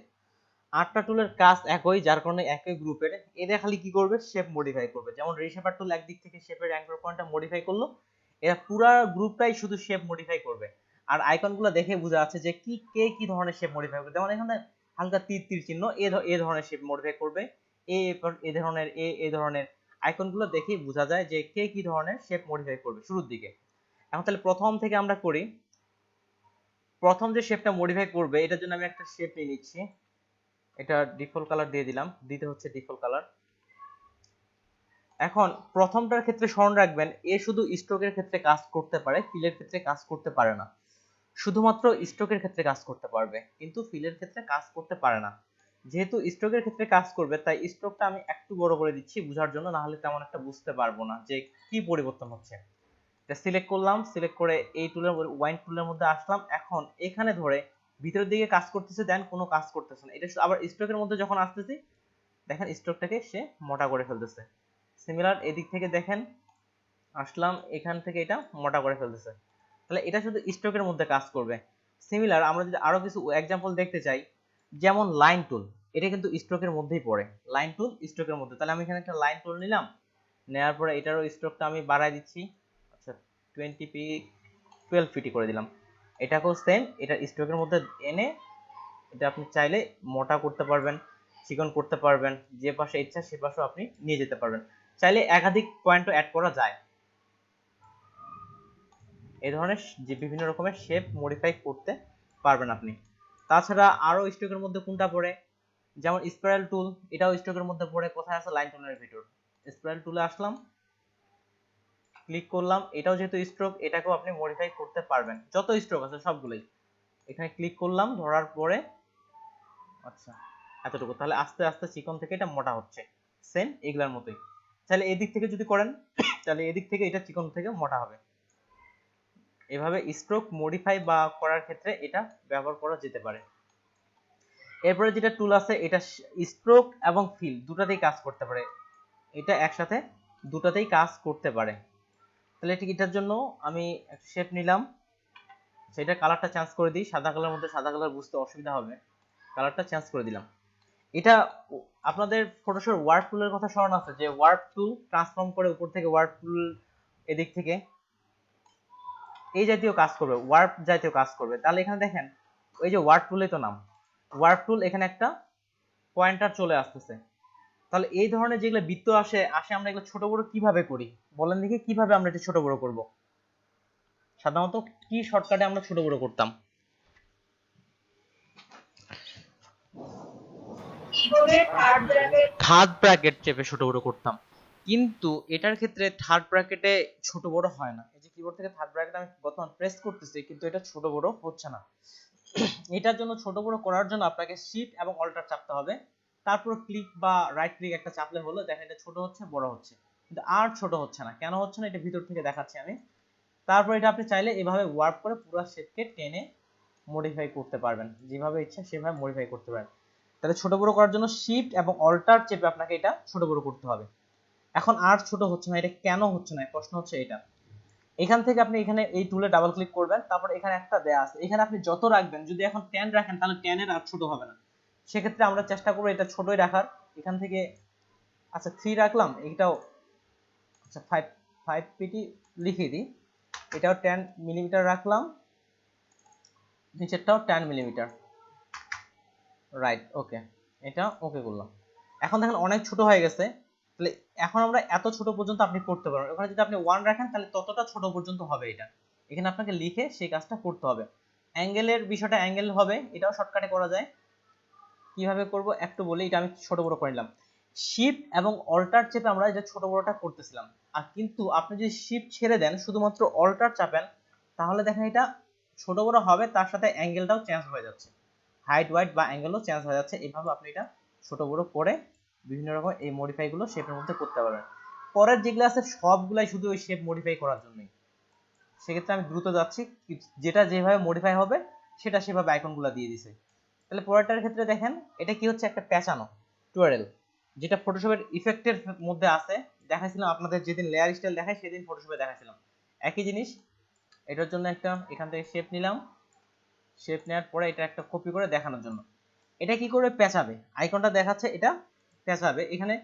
8টা টুলের কাজ একই, যার কারণে একই গ্রুপের। এরা খালি কি করবে, শেপ মডিফাই করবে। যেমন রিশেপার টুল একদিক থেকে শেপের অ্যাঙ্কর পয়েন্টটা মডিফাই করলো, এরা পুরো গ্রুপটাই শুধু শেপ মডিফাই করবে। আর আইকনগুলো দেখে বোঝা যাচ্ছে যে কে কি ধরনের শেপ মডিফাই করবে। যেমন এখানে হালকা তীর তীর চিহ্ন, এ ধরনের শেপ মডিফাই করবে, এ ধরনের আইকনগুলো দেখেই বোঝা যায় যে কে কি ধরনের শেপ মডিফাই করবে শুরুর দিকে। এখন তাহলে প্রথম থেকে আমরা করি। প্রথম যে শেপটা মডিফাই করবে এটার জন্য আমি একটা শেপ নিয়ে নিচ্ছি, এটা ডিফল্ট কালার দিয়ে দিলাম, দিতে হচ্ছে ডিফল্ট কালার। এখন প্রথমটার ক্ষেত্রে স্মরণ রাখবেন, এ শুধু স্ট্রোকের ক্ষেত্রে কাজ করতে পারে, ফিলের ক্ষেত্রে কাজ করতে পারে না। শুধুমাত্র স্ট্রোকের ক্ষেত্রে কাজ করতে পারবে, কিন্তু ফিলের ক্ষেত্রে কাজ করতে পারে না। যেহেতু স্ট্রোকের ক্ষেত্রে কাজ করবে, তাই স্ট্রোকটা আমি একটু বড় করে দিচ্ছি বোঝার জন্য, না হলে তেমন একটা বুঝতে পারবো না যে কি পরিবর্তন হচ্ছে। এটা সিলেক্ট করলাম, সিলেক্ট করে এই টুলের ওয়াইন টুলের মধ্যে আসলাম। এখন এখানে ধরে ভিতরের দিকে কাজ করতেছে, দেন কোনো কাজ করতেছে না। এটা আবার স্ট্রোকের মধ্যে যখন আসতেছি, দেখেন স্ট্রোকটাকে সে মোটা করে ফেলতেছে। সিমিলার এদিক থেকে দেখেন আসলাম, এখান থেকে এটা মোটা করে ফেলতেছে। তাহলে এটা শুধু স্ট্রোকের মধ্যে কাজ করবে। সিমিলার আমরা যদি আরো কিছু এক্সাম্পল দেখতে চাই, যেমন লাইন টুল, এটা কিন্তু স্ট্রোকের মধ্যেই পড়ে। লাইন টুল স্ট্রোকের মধ্যে, তাহলে আমি এখানে একটা লাইন টুল নিলাম, নেওয়ার পরে এটারও স্ট্রোকটা আমি বাড়াই দিচ্ছি। আচ্ছা 20 পি 12 ফিটি করে দিলাম। এটাকেও সেম, এটা স্ট্রোকের মধ্যে এনে এটা আপনি চাইলে মোটা করতে পারবেন, চিকন করতে পারবেন, যে পাশে ইচ্ছা সে পাশেও আপনি নিয়ে যেতে পারবেন। চাইলে একাধিক পয়েন্টও অ্যাড করা যায়। এই ধরনের যে বিভিন্ন রকমের শেপ মডিফাই করতে পারবেন আপনি। তাছাড়া আরো স্ট্রোকের মধ্যে কোনটা পড়ে, যেমন স্পাইরাল টুল, এটাও স্ট্রোকের মধ্যে পড়ে। কোথায় আছে, লাইন টুলের ভিতর। স্পাইরাল টুলে আসলাম, ক্লিক করলাম, এটাও যেহেতু স্ট্রোক, এটাকেও আপনি মডিফাই করতে পারবেন। যত স্ট্রোক আছে সবগুলোই এখানে ক্লিক করলাম, ধরার পরে আচ্ছা এতটুকু, তাহলে আস্তে আস্তে চিকন থেকে এটা মোটা হচ্ছে। সেম এগুলার মতোই। তাহলে এদিক থেকে যদি করেন, তাহলে এদিক থেকে এটা চিকন থেকে মোটা হবে। এভাবে স্ট্রোক মডিফাই বা করার ক্ষেত্রে এটা ব্যবহার করা যেতে পারে। এরপরে যেটা টুল আছে, এটা স্ট্রোক এবং ফিল দুটাতেই কাজ করতে পারে। এটা একসাথে দুটাতেই কাজ করতে পারে। তাহলে ঠিক এটার জন্য আমি একটা শেপ নিলাম, সেটা কালারটা চেঞ্জ করে দিই। সাদা কালারের মধ্যে সাদা কালার বুঝতে অসুবিধা হবে, কালারটা চেঞ্জ করে দিলাম। এটা আপনাদের ফটোশপ ওয়ার্প টুলের কথা স্মরণ আছে, যে ওয়ার্প টুল ট্রান্সফর্ম করে উপর থেকে ওয়ার্প টুল এদিক থেকে এই জাতীয় কাজ করবে, ওয়ার্প জাতীয় কাজ করবে। তাহলে এখানে দেখেন ওই যে ওয়ার্প টুলে তো নাম ওয়ার্প টুল, এখানে একটা পয়েন্টার চলে আসতেছে। তাহলে এই ধরনের যেগুলো বৃত্ত আসে আমরা এগুলো ছোট বড় কিভাবে করি বলেন দেখি, কিভাবে আমরা এটা ছোট বড় করব? সাধারণত কি শর্টকাটে আমরা ছোট বড় করতাম? থার্ড ব্র্যাকেট চেপে ছোট বড় করতাম, কিন্তু এটার ক্ষেত্রে থার্ড ব্র্যাকেটে ছোট বড় হয় না। এই যে কিবোর্ড থেকে থার্ড ব্র্যাকেট আমি বর্তমান প্রেস করতেছি, কিন্তু এটা ছোট বড় হচ্ছে না। এটার জন্য ছোট বড় করার জন্য আপনাকে শিফট এবং অল্টার চাপতে হবে, তারপর ক্লিক বা রাইট ক্লিক একটা চাপলে হলো, দেখেন এটা ছোট হচ্ছে বড় হচ্ছে, কিন্তু আর ছোট হচ্ছে না। কেন হচ্ছে না, এটা ভিতর থেকে দেখাচ্ছি আমি। তারপর এটা আপনি চাইলে এভাবে ওয়ার্প করে পুরো শেপকে টেনে মডিফাই করতে পারবেন, যেভাবে ইচ্ছা সেভাবে মডিফাই করতে পারবেন। তাহলে ছোট বড় করার জন্য শিফট এবং অল্টার চেপে আপনাকে এটা ছোট বড় করতে হবে। এখন আর ছোট হচ্ছে না, এটা কেন হচ্ছে না প্রশ্ন হচ্ছে এটা। এখান থেকে আপনি এখানে এই টুলে ডাবল ক্লিক করবেন, তারপর এখানে একটা দেয়া আছে, এখানে আপনি যত রাখবেন, যদি এখন 10 রাখেন তাহলে 10 এর আর ছোট হবে না। সেক্ষেত্রে আমরা চেষ্টা করবো এটা ছোটই রাখার। এখান থেকে আচ্ছা 3 রাখলাম, এটাও আচ্ছা 5 পিটি লিখে দিই, এটাও 10 মিলিমিটার রাখলাম, নিচেরটাও 10 মিলিমিটার। রাইট, ওকে, এটা ওকে করলাম। এখন দেখেন অনেক ছোট হয়ে গেছে। তাহলে এখন আমরা এত ছোট পর্যন্ত আপনি করতে পারবেন। ওখানে যদি আপনি 1 রাখেন তাহলে ততটা ছোট পর্যন্ত হবে এটা। এখানে আপনাকে লিখে সেই কাজটা করতে হবে। অ্যাঙ্গেলের বিষয়টা অ্যাঙ্গেল হবে, এটাও শর্টকাটে করা যায়। কিভাবে করব একটু বলি, এটা আমি ছোট বড় করে নিলাম। শিফট এবং অল্টার চেপে আমরা এটা ছোট বড়টা করতেছিলাম, আর কিন্তু আপনি যদি শিফট ছেড়ে দেন শুধুমাত্র অল্টার চাপেন, তাহলে দেখেন এটা ছোট বড় হবে, তার সাথে অ্যাঙ্গেলটাও চেঞ্জ হয়ে যাচ্ছে, হাইট ওয়াইট বা অ্যাঙ্গেলও চেঞ্জ হয়ে যাচ্ছে। এইভাবে আপনি এটা ছোট বড় করে বিভিন্ন রকম এই মডিফাই গুলো শেপের মধ্যে করতে পারবেন। পরের যেগুলো আছে সবগুলাই শুধু ওই শেপ মডিফাই করার জন্যই। সেক্ষেত্রে আমি দ্রুত যাচ্ছি, যেটা যেভাবে মডিফাই হবে সেটা সেভাবে আইকনগুলো দিয়ে দিছে। তাহলে পরেরটার ক্ষেত্রে দেখেন এটা কি হচ্ছে, একটা পেঁচানো টুয়ারেল, যেটা ফটোশপের ইফেক্টের মধ্যে আছে। দেখাইছিলাম আপনাদের যেদিন লেয়ার স্টাইল দেখাই সেদিন ফটোশপে দেখাইছিলাম একই জিনিস। এটার জন্য একটা এখান থেকে শেপ নিলাম, শেপ নেওয়ার পরে এটা একটা কপি করে দেখানোর জন্য। এটা কি করে পেঁচাবে, আইকনটা দেখাচ্ছে এটা পেঁচাবে। এখানে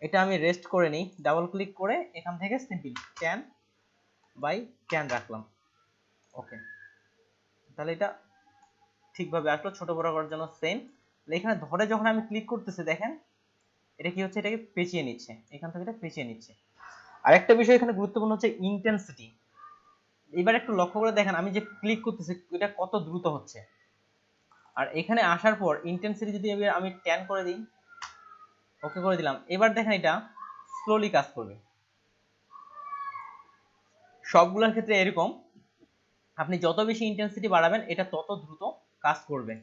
এটা আমি রেস্ট করে নিই, ডাবল ক্লিক করে এখান থেকে সিম্পল 10 বাই 10 রাখলাম, ওকে। তাহলে এটা ঠিকভাবে আসলো। ছোট বড় করার জন্য সেম। এখানে ধরে যখন আমি ক্লিক করতেছি দেখেন এটা কি হচ্ছে, এটাকে পেঁচিয়ে নিচ্ছে, এখান থেকে এটা পেঁচিয়ে নিচ্ছে। আরেকটা বিষয় এখানে গুরুত্বপূর্ণ হচ্ছে ইন্টেন্সিটি। এবার একটু লক্ষ্য করে দেখেন আমি যে ক্লিক করতেছি এটা কত দ্রুত হচ্ছে। আর এখানে আসার পর ইন্টেন্সিটি যদি আমি 10 করে দিই, ওকে করে দিলাম, এবার দেখেন এটা স্লোলি কাজ করবে। সবগুলোর ক্ষেত্রে এরকম, আপনি যত বেশি ইন্টেন্সিটি বাড়াবেন এটা তত দ্রুত কাজ করবে।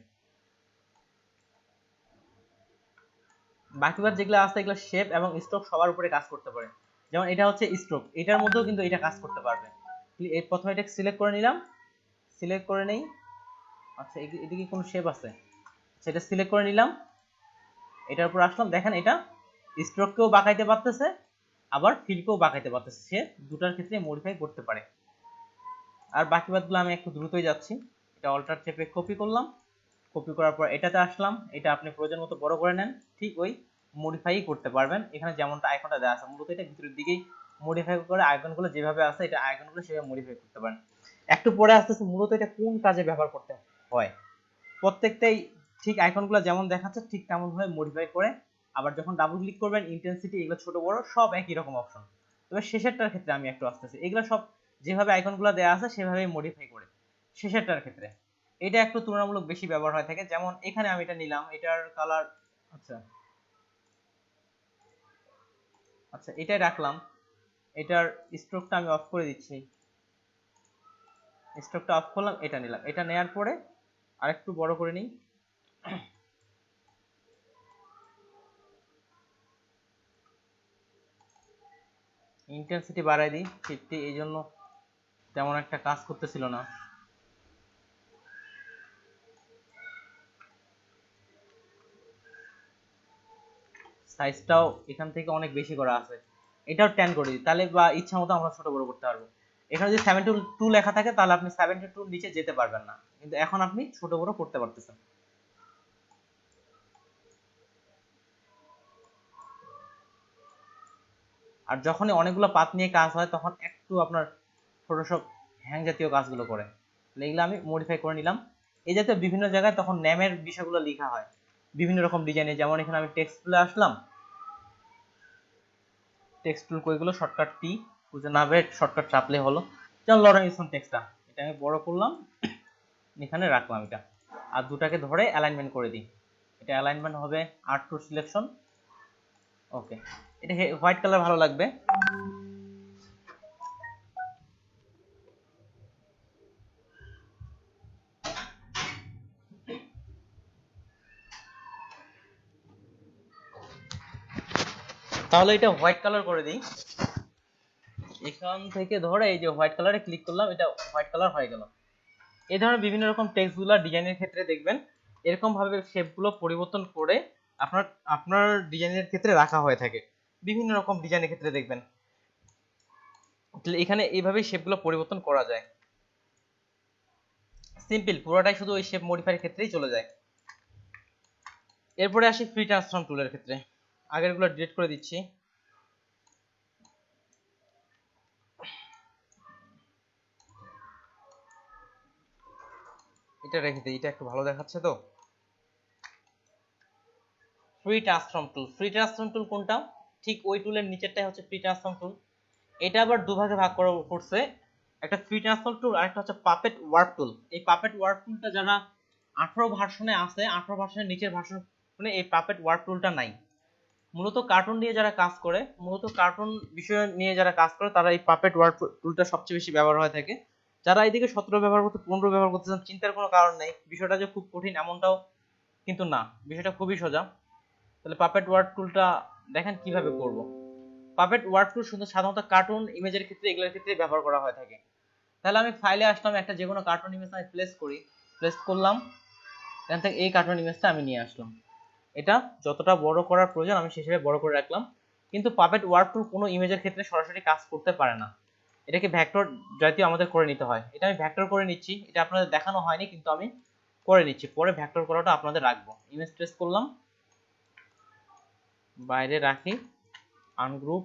বাকিবার যেগুলো আছে এগুলো শেপ এবং স্ট্রোক সবার উপরে কাজ করতে পারে। যেমন এটা হচ্ছে স্ট্রোক, এটার মধ্যেও কিন্তু এটা কাজ করতে পারবে। এই প্রথমে এটা সিলেক্ট করে নিলাম, সিলেক্ট করে নেই, আচ্ছা এদিকে কোনো শেপ আছে, সেটা সিলেক্ট করে নিলাম, এটার উপর আসলাম, দেখেন এটা স্ট্রোককেও বাঁকাইতে পারতেছে আবার ফিলকেও বাঁকাইতে পারতেছে, সে দুটার ক্ষেত্রে মডিফাই করতে পারে। আর বাকি বাদগুলো আমি একটু দ্রুতই যাচ্ছি। এটা অল্টার চেপে কপি করলাম, কপি করার পর এটাতে আসলাম, এটা আপনি প্রয়োজন মতো বড় করে নেন, ঠিক ওই মডিফাই করতে পারবেন। এখানে যেমনটা আইকনটা দেওয়া আছে মূলত এটা ভিতরের দিকেই মডিফাই করে, আইকনগুলো যেভাবে আছে এটা আইকনগুলো সেভাবে মডিফাই করতে পারেন। একটু পরে আসতেছে মূলত এটা কোন কাজে ব্যবহার করতে হয়, প্রত্যেকটাই ঠিক আইকনগুলো যেমন দেখাচ্ছে ঠিক তেমন ভাবে মডিফাই করে। আবার যখন ডাবল ক্লিক করবেন ইন্টেন্সিটি এগুলো ছোট বড় সব একই রকম অপশন। তবে শেষেরটার ক্ষেত্রে আমি একটু আসতেছি, এগুলো সব যেভাবে আইকনগুলো দেওয়া আছে সেভাবেই মডিফাই করে। শেষেরটার ক্ষেত্রে এটা একটু তুলনামূলক বেশি ব্যবহার হয়ে থাকে। যেমন এখানে আমি এটা নিলাম, এটার কালার আচ্ছা আচ্ছা এটাই রাখলাম, এটার স্ট্রোকটা আমি অফ করে দিচ্ছি, স্ট্রোকটা অফ করলাম, এটা নিলাম, এটা নেয়ার পরে আরেকটু বড় করে নিই, ইন্টেন্সিটি বাড়াই দিই 50, এই জন্য তেমন একটা কাজ করতেছিল না। সাইজটাও এখান থেকে অনেক বেশি করা আছে, এটাও 10 করে দিই, তাহলে বা ইচ্ছা মতো আমরা ছোট বড় করতে পারবো। এখানে যদি 72 লেখা থাকে তাহলে আপনি 72 নিচে যেতে পারবেন না, কিন্তু এখন আপনি ছোট বড় করতে পারতেছেন। আর যখনই অনেকগুলো পাত নিয়ে কাজ হয় তখন একটু আপনার ফটোশপ হ্যাং জাতীয় কাজগুলো করে, এগুলো আমি মডিফাই করে নিলাম। এই জাতীয় বিভিন্ন জায়গায় তখন নেমের বিষয়গুলো লেখা হয় বিভিন্ন রকম ডিজাইনে। যেমন এখানে আমি টেক্সট টুলে আসলাম, টেক্সট টুল কইগুলো শর্টকাট টি খুঁজে না পেয়ে শর্টকাট চাপলে হলো। যেমন লরেন্সন টেক্সটটা, এটা আমি বড় করলাম, এখানে রাখলাম এটা, আর দুটাকে ধরে অ্যালাইনমেন্ট করে দিই। এটা অ্যালাইনমেন্ট হবে আর্ট টু সিলেকশন, ওকে। এটা হোয়াইট কালার ভালো লাগবে। তাহলে এটা হোয়াইট কালার করে দিই, এখান থেকে ধরে এই যে হোয়াইট কালারে ক্লিক করলাম, এটা হোয়াইট কালার হয়ে গেল। এই ধরনের বিভিন্ন রকম টেক্সটগুলো ডিজাইনের ক্ষেত্রে দেখবেন এরকম ভাবে শেপগুলো পরিবর্তন করে আপনার আপনার ডিজাইনের ক্ষেত্রে রাখা হয়ে থাকে। বিভিন্ন রকম ডিজাইনের ক্ষেত্রে দেখবেন এখানে এইভাবেই শেপগুলো পরিবর্তন করা যায়। সিম্পল, পুরোটাই শুধু ওই শেপ মডিফাইয়ের ক্ষেত্রেই চলে যায়। এরপরে আসি ফ্রি ট্রান্সফর্ম টুলের ক্ষেত্রে, আগেরগুলো ডিলিট করে দিচ্ছি। এটা রেখে দিই, এটা একটু ভালো দেখাচ্ছে তো। ফ্রি ট্রান্সফর্ম টুল, ফ্রি ট্রান্সফর্ম টুল কোনটা? ঠিক ওই টুলের নিচেরটাই হচ্ছে ফ্রি ট্রান্সফর্ম টুল। এটা আবার দুভাগে ভাগ করা করছে, একটা ফ্রি ট্রান্সফর্ম টুল আর একটা হচ্ছে পাপেট ওয়ার্প টুল। এই পাপেট ওয়ার্প টুলটা যারা 18 ভার্সনে আছে, 18 ভার্সনের নিচের ভার্সন মানে এই পাপেট ওয়ার্প টুলটা নাই। মূলত কার্টুন নিয়ে যারা কাজ করে, মূলত কার্টুন বিষয় নিয়ে যারা কাজ করে তারা এই পাপেট ওয়ার্প টুলটা সবচেয়ে বেশি ব্যবহার হয়ে থাকে। যারা এইদিকে 17 ব্যবহার করতে 15 ব্যবহার করতেছেন চিন্তার কোনো কারণ নেই, বিষয়টা যে খুব কঠিন এমনটাও কিন্তু না, বিষয়টা খুবই সোজা। তাহলে পাপেট ওয়ার্প টুলটা দেখেন কিভাবে করব। পাপেট ওয়ার্প টুল শুধু সাধারণত কার্টুন ইমেজের ক্ষেত্রে এগুলোর ক্ষেত্রে ব্যবহার করা হয়ে থাকে। তাহলে আমি ফাইলে আসলাম, একটা যে কোনো কার্টুন ইমেজ আমি প্লেস করি, প্লেস করলাম, এখান থেকে এই কার্টুন ইমেজটা আমি নিয়ে আসলাম। এটা যতটা বড় করার প্রয়োজন আমি সেই হিসেবে বড় করে রাখলাম। কিন্তু পাপেট ওয়ার্প টুল কোনো ইমেজের ক্ষেত্রে সরাসরি কাজ করতে পারে না, এটাকে ভেক্টর জাতীয় আমাদের করে নিতে হয়। এটা আমি ভেক্টর করে নিচ্ছি, এটা আপনাদের দেখানো হয়নি কিন্তু আমি করে নিচ্ছি, পরে ভেক্টর করাটা আপনাদের রাখবো। ইমেজ ট্রেস করলাম, বাইরে রাখি, আনগ্রুপ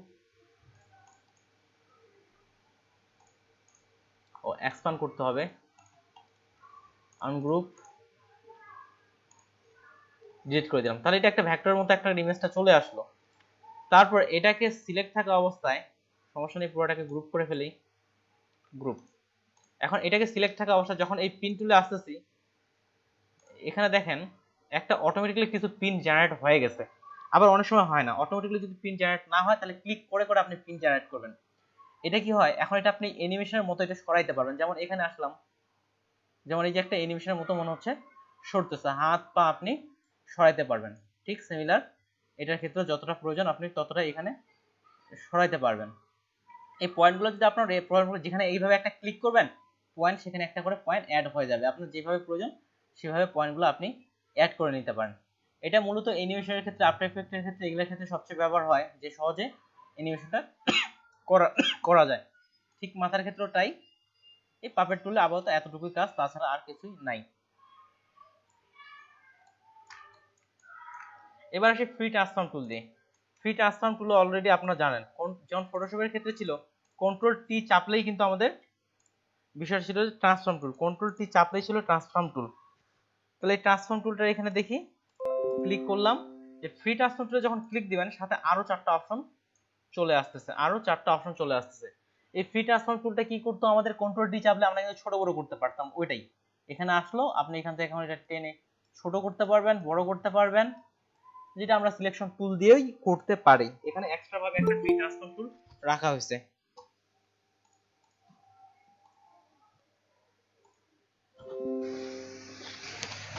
ও এক্সপ্যান্ড করতে হবে, আনগ্রুপ ডিলিট করে দিলাম। তাহলে এটা একটা ভেক্টরের মতো একটা ইমেজটা চলে আসলো। তারপর এটাকে সিলেক্ট থাকা অবস্থায়, সমস্যা নেই পুরোটাকে গ্রুপ করে ফেলি, গ্রুপ। এখন এটাকে সিলেক্ট থাকা অবস্থায় যখন এই পিন টুলে আসতেছি, এখানে দেখেন একটা অটোমেটিক্যালি কিছু পিন জেনারেট হয়ে গেছে, আবার অনেক সময় হয় না। অটোমেটিক্যালি যদি পিন জেনারেট না হয় তাহলে ক্লিক করে করে আপনি পিন জেনারেট করবেন। এটা কি হয়, এখন এটা আপনি অ্যানিমেশনের মতো এটা সরাইতে পারবেন। যেমন এখানে আসলাম, যেমন এই যে একটা অ্যানিমেশনের মতো মনে হচ্ছে সরতেছে, হাত পা আপনি সরাইতে পারবেন। ঠিক সিমিলার এটার ক্ষেত্রে যতটা প্রয়োজন আপনি ততটা এখানে সরাইতে পারবেন। এই পয়েন্টগুলো যদি আপনার এই পয়েন্টগুলো যেখানে এইভাবে একটা ক্লিক করবেন পয়েন্ট, সেখানে একটা করে পয়েন্ট অ্যাড হয়ে যাবে। আপনার যেভাবে প্রয়োজন সেভাবে পয়েন্টগুলো আপনি অ্যাড করে নিতে পারেন। এটা মূলত অ্যানিমেশনের ক্ষেত্রে, আফটার এফেক্টের ক্ষেত্রে, এগুলোর ক্ষেত্রে সবচেয়ে ব্যবহার হয় যে সহজে অ্যানিমেশনটা করা করা যায়। ঠিক মাথার ক্ষেত্রেও তাই। এই পাপেট টুলে আপাতত এতটুকুই কাজ, তাছাড়া আর কিছুই নাই। এবার আসি ফ্রি ট্রান্সফর্ম টুল দিয়ে। ফ্রি ট্রান্সফর্ম টুল অলরেডি আপনারা জানেন, যেমন ফটোশপের ক্ষেত্রে ছিল কন্ট্রোল টি চাপলেই কিন্তু আমাদের বিষয় ছিল ট্রান্সফর্ম টুল, কন্ট্রোল টি চাপলেই ছিল ট্রান্সফর্ম টুল। তাহলে এই ট্রান্সফর্ম টুলটা এখানে দেখি, ক্লিক করলাম। যে ফ্রি ট্রান্সফর্ম টুলে যখন ক্লিক দিবেন সাথে আরো 4টা অপশন চলে আসতেছে, আরো 4টা অপশন চলে আসতেছে। এই ফ্রি ট্রান্সফর্ম টুলটা কি করতো, আমাদের কন্ট্রোল ডি চাপলে আমরা কিন্তু ছোট বড় করতে পারতাম, ওইটাই এখানে আসলো। আপনি এখান থেকে এখন এটা টেনে ছোট করতে পারবেন, বড় করতে পারবেন, যেটা আমরা সিলেকশন টুল দিয়েই করতে পারি। এখানে এক্সট্রা ভাবে একটা ফ্রি ট্রান্সফর্ম টুল রাখা হয়েছে।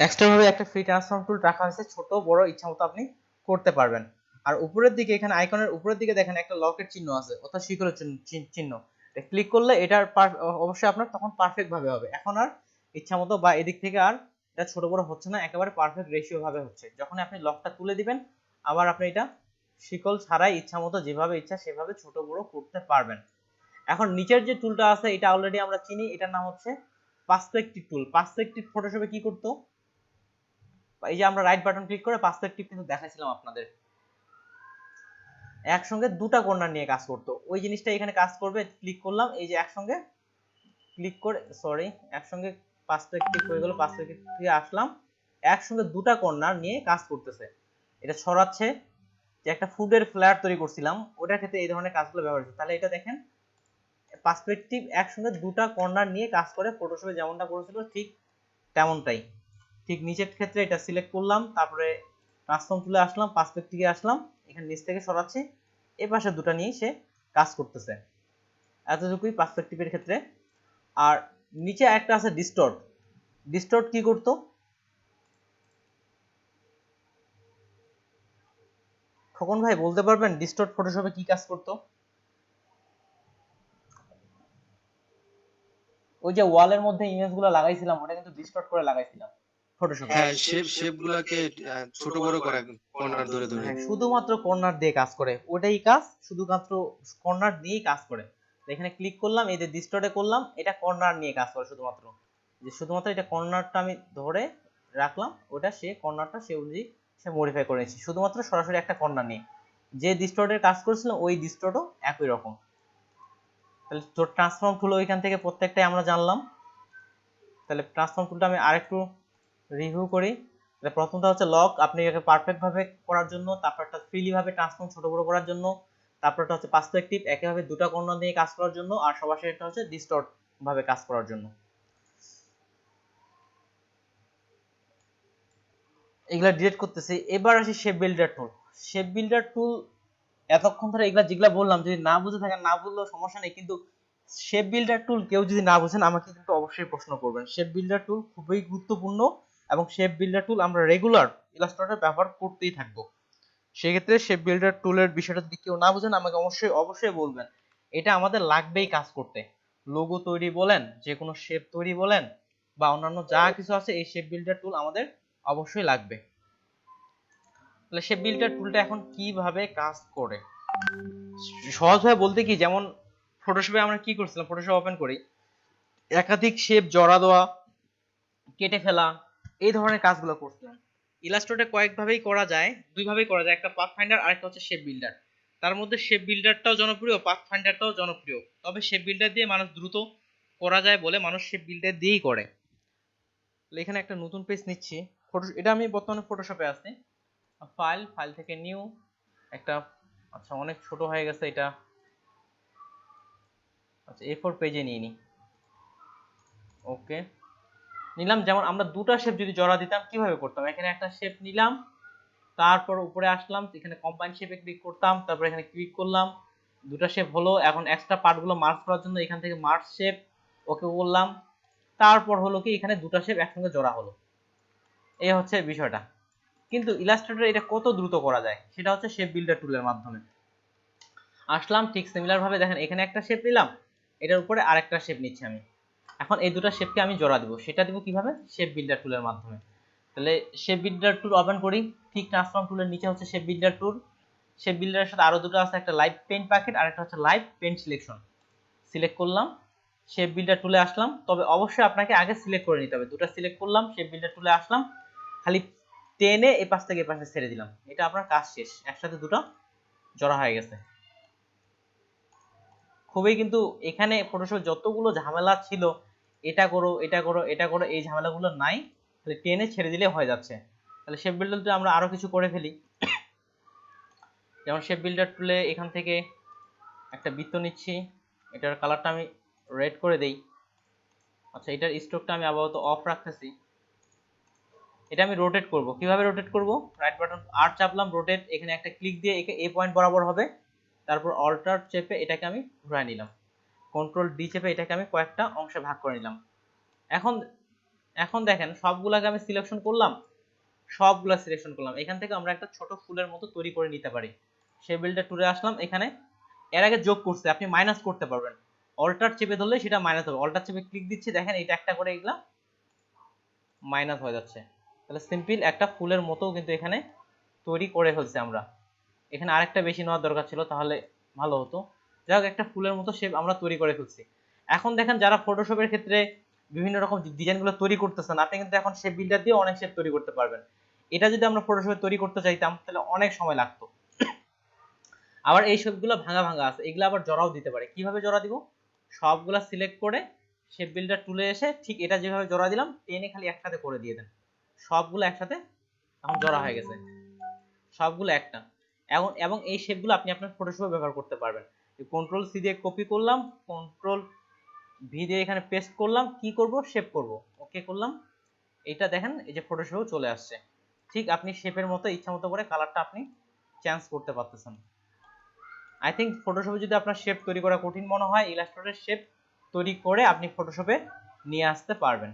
এক্সট্রা ভাবে একটা ফ্রি ট্রান্সফর্ম টুল রাখা হয়েছে, ছোট বড় ইচ্ছা মতো আপনি করতে পারবেন। আর উপরের দিকে, এখানে আইকনের উপরের দিকে দেখেন একটা লকের চিহ্ন আছে, অর্থাৎ শিকলের চিহ্ন। ক্লিক করলে এটার অবশ্যই আপনার তখন পারফেক্ট ভাবে হবে। এখন আর ইচ্ছা মতো বা এদিক থেকে আর এটা ছোট বড় হচ্ছে না, একেবারে পারফেক্ট রেশিও ভাবে হচ্ছে। যখন আপনি লকটা তুলে দিবেন আবার আপনি এটা শিকল ছাড়াই ইচ্ছা মতো যেভাবে ইচ্ছা সেভাবে ছোট বড় করতে পারবেন। এখন নিচের যে টুলটা আছে এটা অলরেডি আমরা চিনি, এটার নাম হচ্ছে পার্সপেক্টিভ টুল। পার্সপেক্টিভ ফটোশপে কি করতো, এই যে আমরা রাইট বাটন ক্লিক করে পার্সপেক্টিভ কিন্তু দেখাইছিলাম আপনাদের, একসঙ্গে দুটা কর্নার নিয়ে কাজ করতো। ওই জিনিসটা এখানে কাজ করবে। ক্লিক করলাম, এই যে একসঙ্গে ক্লিক করে একসঙ্গে পার্সপেক্টিভ হয়ে গেল, পার্সপেক্টিভ থেকে আসলাম, একসঙ্গে দুটা কর্নার নিয়ে কাজ করতেছে। এটা ছড়াচ্ছে। যে একটা ফুডের ফ্লেয়ার তৈরি করছিলাম ওটার ক্ষেত্রে এই ধরনের কাজগুলো ব্যবহার হচ্ছে। তাহলে এটা দেখেন পার্সপেক্টিভ একসঙ্গে দুটা কর্নার নিয়ে কাজ করে, ফটোশপে যেমনটা করেছিল ঠিক তেমনটাই। ঠিক নিচের ক্ষেত্রে এটা সিলেক্ট করলাম, তারপরে ট্রান্সফর্ম টুলে আসলাম, পার্সপেক্টিভে আসলাম, এখানে নিচ থেকে সরাচ্ছি, এই পাশে দুটো নিয়ে সে কাজ করতেছে। এতটুকুই পার্সপেক্টিভের ক্ষেত্রে। আর নিচে একটা আছে ডিস্টর্ট। ডিস্টর্ট কি করতো, খোকন ভাই বলতে পারবেন ডিস্টর্ট ফটোশপে কি কাজ করতো? ওই যে ওয়ালের মধ্যে ইমেজগুলো লাগাইছিলাম ওটা কিন্তু ডিস্টর্ট করে লাগাইছিলাম ফটোশপে। হ্যাঁ, শেপ গুলাকে ছোট বড় করা কর্নার ধরে ধরে। হ্যাঁ, শুধুমাত্র কর্নার দিয়ে কাজ করে, ওটাই কাজ, শুধুমাত্র কর্নার দিয়েই কাজ করে। এখানে ক্লিক করলাম, এই যে ডিস্টর্টে করলাম, এটা কর্নার নিয়ে কাজ করে শুধুমাত্র। যে শুধুমাত্র এটা কর্নারটা আমি ধরে রাখলাম, ওটা সে কর্নারটা সে অনুযায়ী সে মডিফাই করেছি, শুধুমাত্র সরাসরি একটা কর্নার নিয়ে। যে ডিস্টর্টের কাজ করেছিল ওই ডিস্টর্টও একই রকম। তাহলে তোর ট্রান্সফর্ম টুল ওইখান থেকে প্রত্যেকটাই আমরা জানলাম। তাহলে ট্রান্সফর্ম টুলটা আমি আরেকটু রিভিউ করি। তাহলে প্রথমটা হচ্ছে লক, আপনি এটাকে পারফেক্ট ভাবে করার জন্য, তারপরটা ফ্রিলি ভাবে ট্রান্সফর্ম ছোট বড় করার জন্য, তারপরটা হচ্ছে পার্সপেক্টিভ একইভাবে দুটো কর্নার দিয়ে কাজ করার জন্য, আর সবার শেষটা হচ্ছে ডিস্টর্ট ভাবে কাজ করার জন্য। এগুলা ডিলিট করতেছি। এবার আসি শেপ বিল্ডার টুল। শেপ বিল্ডার টুল এতক্ষণ ধরে এগুলা যেগুলা বললাম যদি না বুঝে থাকেন, না বুঝলেও সমস্যা নেই, কিন্তু শেপ বিল্ডার টুল কেউ যদি না বুঝেন আমাকে কিন্তু অবশ্যই প্রশ্ন করবেন। শেপ বিল্ডার টুল খুবই গুরুত্বপূর্ণ এবং শেপ বিল্ডার টুল আমরা রেগুলার ইলাস্ট্রেটর ব্যবহার করতেই থাকবো। সেক্ষেত্রে শেপ বিল্ডার টুলের বিষয়টা যদি কেউ না বুঝেন আমাকে অবশ্যই অবশ্যই বলবেন। এটা আমাদের লাগবেই কাজ করতে। লোগো তৈরি বলেন, যে কোনো শেপ তৈরি বলেন, বা অন্যান্য যা কিছু আছে এই শেপ বিল্ডার টুল আমাদের অবশ্যই লাগবে। তাহলে শেপ বিল্ডার টুলটা এখন কিভাবে কাজ করে সহজভাবে বলতে কি, যেমন ফটোশপে আমরা কি করছিলাম, ফটোশপ ওপেন করি, একাধিক শেপ জড়া দেওয়া, কেটে ফেলা, এই ধরনের কাজগুলো করছিলাম। ইলাস্ট্রেটরে কয়েকভাবেই করা যায়, দুইভাবেই করা যায়, একটা পাথফাইন্ডার আর একটা হচ্ছে শেপ বিল্ডার। তার মধ্যে শেপ বিল্ডারটাও জনপ্রিয়, পাথফাইন্ডারটাও জনপ্রিয়, তবে শেপ বিল্ডার দিয়ে মানুষ দ্রুত করা যায় বলে মানুষ শেপ বিল্ডার দিয়েই করে। এখানে একটা নতুন পেজ নিচ্ছি, এটা আমি বর্তমানে ফটোশপে আছি। ফাইল থেকে নিউ একটা, আচ্ছা অনেক ছোট হয়ে গেছে এটা, আচ্ছা A4 পেজে নিয়ে নি, ওকে। নিলাম। যেমন আমরা দুটো শেপ যদি জোড়া দিতাম কিভাবে করতাম, এখানে একটা শেপ নিলাম, তারপর উপরে আসলাম, এখানে কম্বাইন শেপে ক্লিক করতাম, তারপর এখানে ক্লিক করলাম, দুটো শেপ হলো। এখন এক্সট্রা পার্টগুলো মার্জ করার জন্য এখান থেকে মার্জ শেপ ওকে বললাম, তারপর হলো কি এখানে দুটো শেপ একসঙ্গে জোড়া হলো। এই হচ্ছে বিষয়টা। কিন্তু ইলাস্ট্রেটর এটা কত দ্রুত করা যায় সেটা হচ্ছে শেপ বিল্ডার টুলের মাধ্যমে। আসলাম, ঠিক সিমিলার ভাবে দেখেন এখানে একটা শেপ নিলাম, এটার উপরে আরেকটা শেপ নিচ্ছি আমি। এখন এই দুটো শেপকে আমি জোড়া দিব, সেটা দিব কিভাবে, শেপ বিল্ডার টুলের মাধ্যমে। তাহলে শেপ বিল্ডার টুল ওপেন করি, ঠিক ট্রান্সফর্ম টুলের নিচে হচ্ছে শেপ বিল্ডার টুল। শেপ বিল্ডারের সাথে আরো দুটো আছে, একটা লাইভ পেইন্ট প্যাকেট আর একটা হচ্ছে লাইভ পেইন্ট সিলেকশন। সিলেক্ট করলাম, শেপ বিল্ডার টুলে আসলাম, তবে অবশ্যই আপনাকে আগে সিলেক্ট করে নিতে হবে। দুটো সিলেক্ট করলাম, শেপ বিল্ডার টুলে আসলাম, খালি টেনে এ পাশ থেকে এ পাশে ছেড়ে দিলাম, এটা আপনার কাজ শেষ, একসাথে দুটো জোড়া হয়ে গেছে। খুবই কিন্তু এখানে ফটোশপে যতগুলো ঝামেলা ছিল, এটা করো এটা করো এটা করো, এই ঝামেলাগুলো নাই, খালি টেনে ছেড়ে দিলে হয়ে যাচ্ছে। তাহলে শেপ বিল্ডারতে আমরা আরো কিছু করে ফেলি। যেমন শেপ বিল্ডার টুলে এখান থেকে একটা বৃত্ত নিচ্ছি, এটার কালারটা আমি রেড করে দেই। আচ্ছা, এটার স্ট্রোকটা আমি আপাতত অফ রাখতেছি। এটা আমি রোটেট করব, কিভাবে রোটেট করব, রাইট বাটন আর চাপলাম, রোটেট, এখানে একটা ক্লিক দিয়ে একে এ পয়েন্ট বরাবর হবে, তারপর অল্টার চেপে এটাকে আমি ঘুরায় নিলাম, কন্ট্রোল ডি চেপে এটাকে আমি কয়েকটা অংশে ভাগ করে নিলাম। এখন এখন দেখেন সবগুলাকে আমি সিলেকশন করলাম, সবগুলা সিলেকশন করলাম, এখান থেকে আমরা একটা ছোট ফুলের মতো তৈরি করে নিতে পারি। সেই বিল্ডার টুলে আসলাম, এখানে এর আগে যোগ করছে, আপনি মাইনাস করতে পারবেন, অল্টার চেপে ধরলে সেটা মাইনাস হবে, অল্টার চেপে ক্লিক দিচ্ছি, দেখেন এটা একটা করে এগুলা মাইনাস হয়ে যাচ্ছে। তাহলে সিম্পল একটা ফুলের মতো কিন্তু এখানে তৈরি করে ফেলছি আমরা। এখানে আরেকটা বেশি নেওয়ার দরকার ছিল, তাহলে ভালো হতো। যাই হোক, একটা ফুলের মতো শেপ আমরা তৈরি করে ফেলছি। এখন দেখেন যারা ফটোশপের ক্ষেত্রে বিভিন্ন রকম ডিজাইনগুলো তৈরি করতেছেন, আপনি কিন্তু এখন শেপ বিল্ডার দিয়ে অনেক শেপ তৈরি করতে পারবেন। এটা যদি আমরা ফটোশপে তৈরি করতে চাইতাম তাহলে অনেক সময় লাগতো। আবার এই শেপগুলো ভাঙা ভাঙা আছে, এগুলো আবার জড়াও দিতে পারে। কিভাবে জড়া দিব, সবগুলা সিলেক্ট করে শেপ বিল্ডার টুলে এসে ঠিক এটা যেভাবে জড়া দিলাম, টেনে খালি একসাথে করে দিয়ে দেন, সবগুলো একসাথে এখন জড়া হয়ে গেছে, সবগুলো একটা। এবং এই শেপগুলো আপনি আপনার ফটোশপে ব্যবহার করতে পারবেন। কন্ট্রোল সি দিয়ে কপি করলাম, কন্ট্রোল ভি দিয়ে এখানে পেস্ট করলাম, কি করব, শেপ করব, ওকে করলাম। এটা দেখেন এই যে ফটোশপেও চলে আসছে। ঠিক আপনি শেপের মতো ইচ্ছা মতো করে কালারটা আপনি চেঞ্জ করতে পারতেছেন। আই থিঙ্ক ফটোশপে যদি আপনার শেপ তৈরি করা কঠিন মনে হয়, ইলাস্ট্রেটরের শেপ তৈরি করে আপনি ফটোশপে নিয়ে আসতে পারবেন।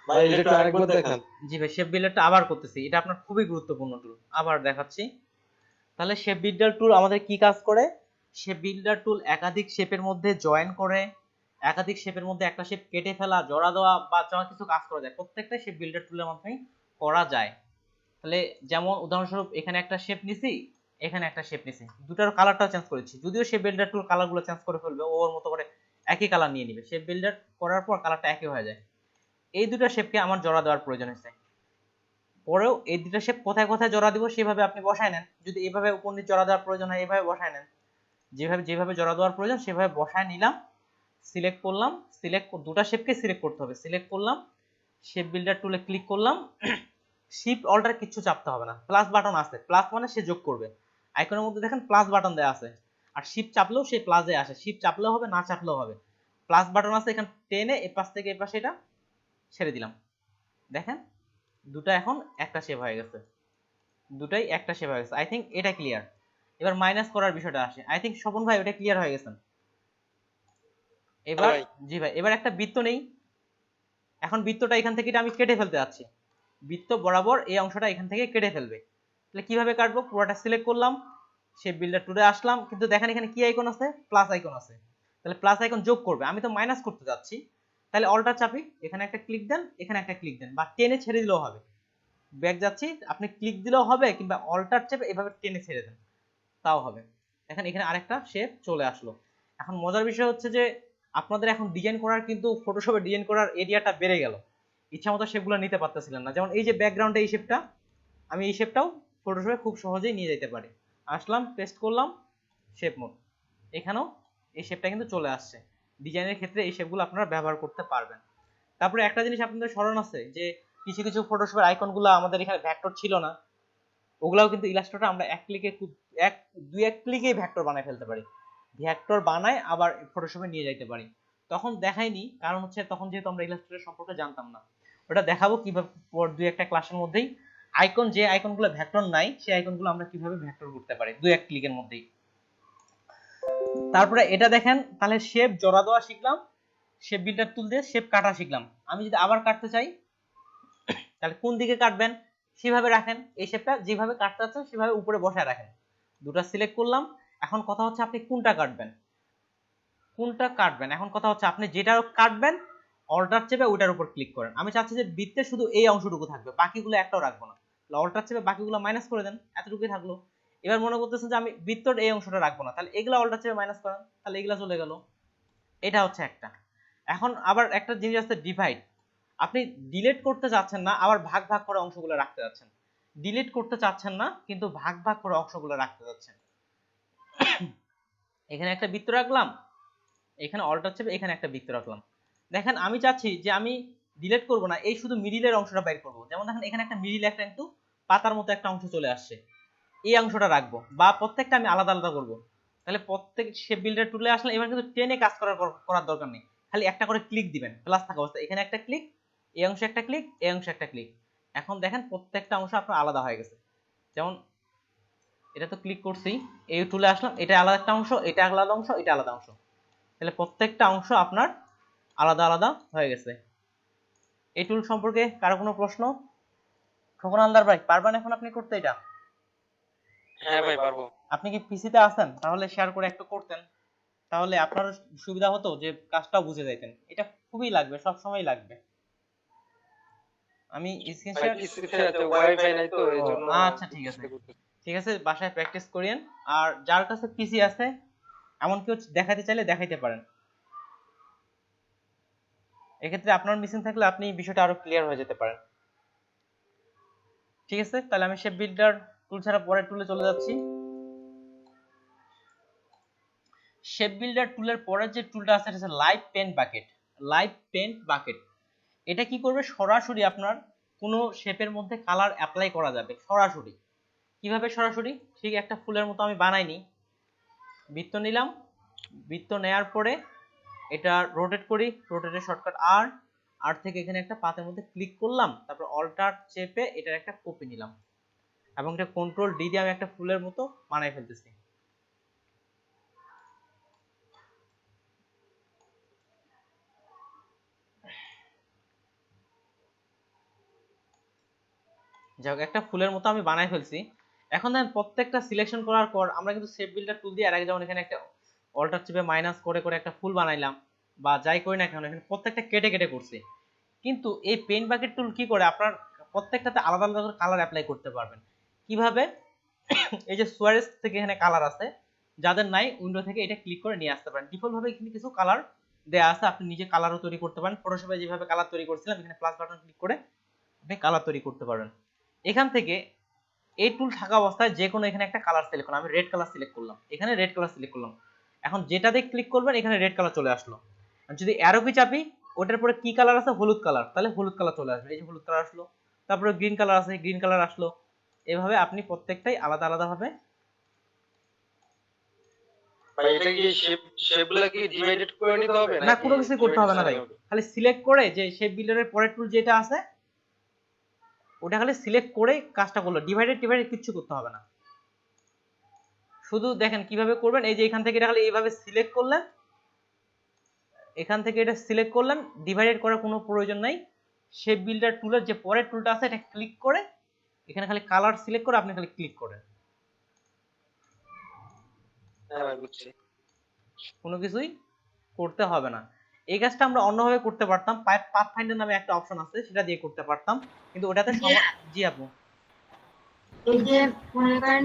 ভাই এটা একটু আরেকবার দেখান। জি ভাই, শেপ বিল্ডারটা আবার করতেছি, এটা আপনার খুবই গুরুত্বপূর্ণ টুল, আবার দেখাচ্ছি। তাহলে শেপ বিল্ডার টুল আমাদের কি কাজ করে, শেপ বিল্ডার টুল একাধিক শেপের মধ্যে জয়েন করে, একাধিক শেপের মধ্যে একটা শেপ কেটে ফেলা, জোড়া দেওয়া বা যা কিছু কাজ করা যায় প্রত্যেকটা শেপ বিল্ডার টুলের মাধ্যমে করা যায়। তাহলে যেমন উদাহরণস্বরূপ এখানে একটা শেপ নিছি, এখানে একটা শেপ নিছি, দুটার কালারটা চেঞ্জ করেছি, যদিও শেপ বিল্ডার টুল কালারগুলো চেঞ্জ করে ফেলবে, ওর মতো করে একই কালার নিয়ে নিবে, শেপ বিল্ডার করার পর কালারটা একই হয়ে যায়। এই দুটো শেপকে আমার জোড়া দেওয়ার প্রয়োজন হয়েছে, পরেও এই দুটো শেপ কোথায় কোথায় জোড়া দিব সেভাবে আপনি বসায় নেন। যদি এভাবে উপর নিচ জোড়া দেওয়ার প্রয়োজন হয় এভাবে বসায় নেন, যেভাবে যেভাবে জোড়া দেওয়ার প্রয়োজন সেভাবে বসায় নিলাম। সিলেক্ট করলাম, সিলেক্ট দুটো শেপকে সিলেক্ট করতে হবে, সিলেক্ট করলাম, শেপ বিল্ডার টুলে ক্লিক করলাম, শিফট অল্টার কিছু চাপতে হবে না, প্লাস বাটন আছে, প্লাস মানে সে যোগ করবে, আইকনের মধ্যে দেখেন প্লাস বাটন দেওয়া আছে, আর শিফট চাপলেও সে প্লাসে আসে, শিফট চাপলেও হবে না চাপলেও হবে, প্লাস বাটন আছে, এখানে টেনে এ পাশ থেকে এ পাশে এটা ছেড়ে দিলাম, দেখেন দুটো এখন একটা শেপ হয়ে গেছে, দুটাই একটা শেপ হয়ে গেছে। আই থিঙ্ক এটা ক্লিয়ার। এবার মাইনাস করার বিষয়টা আসে, আই থিঙ্ক স্বপন ভাই ওটা ক্লিয়ার হয়ে গেছেন। এবার জি ভাই, এবার একটা বৃত্ত নেই, এখন বৃত্তটা এখান থেকে আমি কেটে ফেলতে যাচ্ছি, বৃত্ত বরাবর এই অংশটা এখান থেকে কেটে ফেলবে। তাহলে কিভাবে কাটবো, পুরোটা সিলেক্ট করলাম, শেপ বিল্ডার টুলে আসলাম, কিন্তু দেখেন এখানে কি আইকন আছে, প্লাস আইকন আছে, তাহলে প্লাস আইকন যোগ করবে, আমি তো মাইনাস করতে যাচ্ছি, তাহলে অল্টার চাপি, এখানে একটা ক্লিক দেন, এখানে একটা ক্লিক দেন, বা টেনে ছেড়ে দিলেও হবে, ব্যাক যাচ্ছি, আপনি ক্লিক দিলেও হবে, কিংবা অল্টার চেপে এভাবে টেনে ছেড়ে দেন তাও হবে। দেখেন এখানে আরেকটা শেপ চলে আসলো। এখন মজার বিষয় হচ্ছে যে আপনাদের এখন ডিজাইন করার কিন্তু ফটোশপে ডিজাইন করার এরিয়াটা বেড়ে গেল, ইচ্ছা মতো শেপগুলো নিতে পারতেছিলেন না। যেমন এই যে ব্যাকগ্রাউন্ডে এই শেপটা, আমি এই শেপটাও ফটোশপে খুব সহজেই নিয়ে যেতে পারি, আসলাম, পেস্ট করলাম, শেপ মোড, এখানেও এই শেপটা কিন্তু চলে আসছে। ডিজাইনের ক্ষেত্রে এই শেপগুলো আপনারা ব্যবহার করতে পারবেন। তারপরে একটা জিনিস আপনাদের স্মরণ আছে যে কিছু কিছু ফটোশপের আইকনগুলো আমাদের এখানে ভেক্টর ছিল না, ওগুলাও কিন্তু ইলাস্ট্রেটর আমরা এক ক্লিকে খুব এক ক্লিকেই ভেক্টর বানায় ফেলতে পারি, ভেক্টর বানায় আবার ফটোশপে নিয়ে যাইতে পারি। তখন দেখাইনি, কারণ হচ্ছে তখন যেহেতু আমরা ইলাস্ট্রেটর সম্পর্কে জানতাম না। ওটা দেখাবো কিভাবে পর দুই একটা ক্লাসের মধ্যেই। আইকন, যে আইকনগুলো ভেক্টর নাই সেই আইকনগুলো আমরা কিভাবে ভেক্টর করতে পারি দুই এক ক্লিকের মধ্যেই। তারপরে এটা দেখেন, তাহলে শেপ জোড়া দেওয়া শিখলাম, শেপ বিল্ডার টুল দিয়ে শেপ কাটা শিখলাম। আমি যদি আবার কাটতে চাই তাহলে কোন দিকে কাটবেন সেভাবে রাখেন, এই শেপটা যেভাবে কাটতে চাচ্ছেন সেভাবে উপরে বসায় রাখেন। দুটো সিলেক্ট করলাম। এখন কথা হচ্ছে আপনি কোনটা কাটবেন, এখন কথা হচ্ছে আপনি যেটা কাটবেন অল্টার চেপে ওটার উপর ক্লিক করেন। আমি চাচ্ছি যে বৃত্তে শুধু এই অংশটুকু থাকবে, বাকিগুলো একটাও রাখবো না। অল্টার চেপে বাকিগুলো মাইনাস করে দেন, এতটুকুই থাকলো। এবার মনে করতেছেন যে আমি বৃত্তর এই অংশটা রাখবো না, তাহলে এগুলা অল্টার চেপে মাইনাস করেন, তাহলে এগুলা চলে গেল। এটা হচ্ছে একটা। এখন আবার একটা জিনিস আছে ডিভাইড। আপনি ডিলিট করতে চাচ্ছেন না, আবার ভাগ ভাগ করে অংশগুলো রাখতে যাচ্ছেন। ডিলিট করতে চাচ্ছেন না কিন্তু ভাগ ভাগ করে অংশগুলো রাখতে যাচ্ছেন। এখানে একটা বৃত্ত রাখলাম, এখানে অল্টার চেপে এখানে একটা বৃত্ত রাখলাম। দেখেন আমি চাচ্ছি যে আমি ডিলিট করব না, এই শুধু মিডিলের অংশটা বাইর করব। যেমন দেখেন এখানে একটা মিডিল, একটা একটু পাতার মতো একটা অংশ চলে আসছে, এই অংশটা রাখবো, বা প্রত্যেকটা আমি আলাদা আলাদা করব। তাহলে প্রত্যেক শেপ বিল্ডার টুলে আসলে এবার কিন্তু টেনে কাজ করার দরকার নেই, খালি একটা করে ক্লিক দিবেন, প্লাস থাকা অবস্থা এখানে একটা ক্লিক, এই অংশে একটা ক্লিক, এই অংশে একটা ক্লিক। এখন দেখেন প্রত্যেকটা অংশ আপনার আলাদা হয়ে গেছে। যেমন এটা তো ক্লিক করছি, এই টুলে আসলাম, এটা আলাদা একটা অংশ, এটা আলাদা অংশ, এটা আলাদা অংশ, তাহলে প্রত্যেকটা অংশ আপনার আলাদা আলাদা হয়ে গেছে। এই টুল সম্পর্কে কারো কোনো প্রশ্ন? খোকন হালদার ভাই পারবেন এখন আপনি করতে এটা? হ্যাঁ ভাই পারবো। আপনি কি পিসিতে আছেন? তাহলে শেয়ার করে একটু করতেন, তাহলে আপনার সুবিধা হতো যে কাজটাও বুঝে যাইতেন। এটা খুবই লাগবে, সব সময় লাগবে। আমি স্ক্রিন শেয়ার, পিসিতে আছে ওয়াইফাই নাই তো এইজন্য। আচ্ছা ঠিক আছে, ঠিক আছে, বাসায় প্র্যাকটিস করিয়েন। আর যার কাছে পিসি আছে এমন কেউ দেখাতে চাইলে দেখাইতে পারেন। এক্ষেত্রে আপনার মিসিং থাকলে আপনি বিষয়টা আরো ক্লিয়ার হয়ে যেতে পারেন। ঠিক আছে, তাহলে আমি শেপ বিল্ডার টুল ছাড়া পরের টুলে চলে যাচ্ছি। শেপ বিল্ডার টুলের পরের যে টুলটা আছে এটা হচ্ছে live paint bucket. Live paint bucket এটা কি করবে, সরাসরি আপনার কোনো শেপের মধ্যে কালার অ্যাপ্লাই করা যাবে সরাসরি। কিভাবে সরাসরি? ঠিক একটা ফুলের মতো আমি বানাইনি, বৃত্ত নিলাম, বৃত্ত নেয়ার পরে এটা রোটেট করি, রোটেটের শর্টকাট আর, আর থেকে এখানে একটা পাতের মধ্যে ক্লিক করলাম, তারপর অল্টার চেপে এটার একটা কপি নিলাম এবং এটা কন্ট্রোল ডি দিয়ে আমি একটা ফুলের মতো বানাই ফেলতেছি। যাক, একটা ফুলের মতো আমি বানাই ফেলছি। এখন দেখেন প্রত্যেকটা সিলেকশন করার পর আমরা কিন্তু শেপ বিল্ডার টুল দিয়ে, আর আগে যেমন এখানে একটা অল্টার চেপে মাইনাস করে করে একটা ফুল বানাইলাম, বা যাই করি না কেন এখানে প্রত্যেকটা কেটে কেটে করছি। কিন্তু এই পেইন্ট বাকেট টুল কি করে, আপনার প্রত্যেকটাতে আলাদা আলাদা করে কালার অ্যাপ্লাই করতে পারবেন। কিভাবে? এই যে সুয়ারেজ থেকে এখানে কালার আছে, যাদের নাই উইন্ডো থেকে এটা ক্লিক করে নিয়ে আসতে পারেন। ডিফল্ট ভাবে এখানে কিছু কালার দেয়া আছে, আপনি নিজে কালারও তৈরি করতে পারেন। ফটোশপে যেভাবে কালার তৈরি করছিলাম, এখানে প্লাস বাটন ক্লিক করে আপনি কালার তৈরি করতে পারবেন। এখান থেকে এই টুল থাকা অবস্থায় যে কোনো এখানে একটা কালার সিলেক্ট করুন। আমি রেড কালার সিলেক্ট করলাম, এখানে রেড কালার সিলেক্ট করলাম। এখন যেটাতে ক্লিক করবেন এখানে রেড কালার চলে আসলো। যদি অ্যারো কি চাপি, ওটার পরে কি কালার আছে, হলুদ কালার, তাহলে হলুদ কালার চলে আসবে, এই যে হলুদ কালার আসলো। তারপরে গ্রিন কালার আছে, গ্রিন কালার আসলো। এভাবে আপনি প্রত্যেকটাই আলাদা আলাদা ভাবে। ভাই এটা কি শেপগুলো কি ডিভাইডেড করে নিতে হবে না, কোনো কিছু করতে হবে না ভাই, খালি সিলেক্ট করে যে শেপ বিল্ডারের পরের টুল যেটা আছে ওটা খালি সিলেক্ট করে কাজটা করলো। ডিভাইডেড কিছু করতে হবে না। শুধু দেখেন কিভাবে করবেন, এই যে এখান থেকে এটা খালি এইভাবে সিলেক্ট করলেন, এখান থেকে এটা সিলেক্ট করলেন, ডিভাইডেড করার কোনো প্রয়োজন নাই। শেপ বিল্ডার টুলের যে পরের টুলটা আছে এটা ক্লিক করে এখানে খালি কালার সিলেক্ট করে আপনি খালি ক্লিক করেন। হ্যাঁ ভাই বুঝছি। কোনো কিছুই করতে হবে না। এই কাজটা আমরা অন্যভাবে করতে পারতাম, পাথফাইন্ডার নামে একটা অপশন আছে সেটা দিয়ে করতে পারতাম, কিন্তু ওটাতে জি আপু, এই যে মনে করেন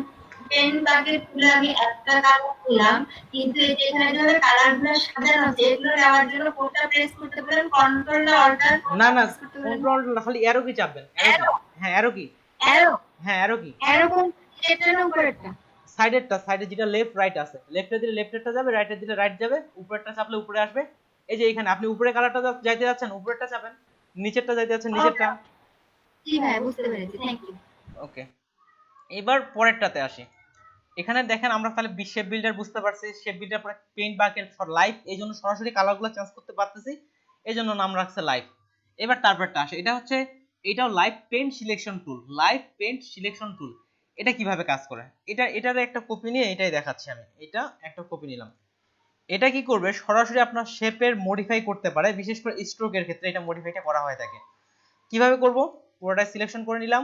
পেন বাকেট তুলে আমি একটা কালার দিলাম, কিন্তু এই যে এখানে যে কালারগুলো সাজানো আছে এগুলো নেওয়ার জন্য কোনটা প্রেস করতে পারেন, কন্ট্রোল না অল্টার? না না, কন্ট্রোল খালি অ্যারো কি চাপবেন, হ্যাঁ অ্যারো কি, অ্যারো, হ্যাঁ অ্যারো কি, এরকম সেটার উপরেরটা, সাইডেরটা, সাইডে যেটা লেফট রাইট আছে, লেফটে দিলে লেফটেরটা যাবে, রাইটে দিলে রাইট যাবে, উপরেরটা চাপলে উপরে আসবে। এই যে এখানে আপনি উপরে কালারটা যাইতে যাচ্ছেন উপরেরটা চাপেন, নিচেরটা যাইতে যাচ্ছেন নিচেরটা। জি ভাই বুঝতে পেরেছি, থ্যাংক ইউ। ওকে, এবার পরেরটাতে আসি। এখানে দেখেন আমরা তাহলে শেপ বিল্ডার বুঝতে পারছি, শেপ বিল্ডার পরে পেইন্ট বাকেট ফর লাইভ, এই জন্য সরাসরি কালারগুলো চেঞ্জ করতে পারতেছি, এই জন্য নাম রাখছে লাইভ। এবার তারপরটা আসে, এটা হচ্ছে এটাও live paint selection tool, live paint selection tool. এটা কিভাবে কাজ করে, এটার একটা কপি নিয়ে এটাই দেখাচ্ছি আমি। এটা একটা কপি নিলাম। এটা কি করবে, সরাসরি আপনার শেপের মডিফাই করতে পারে, বিশেষ করে স্ট্রোকের ক্ষেত্রে এটা মডিফাইটা করা হয়ে থাকে। কিভাবে করব, পুরোটা সিলেকশন করে নিলাম,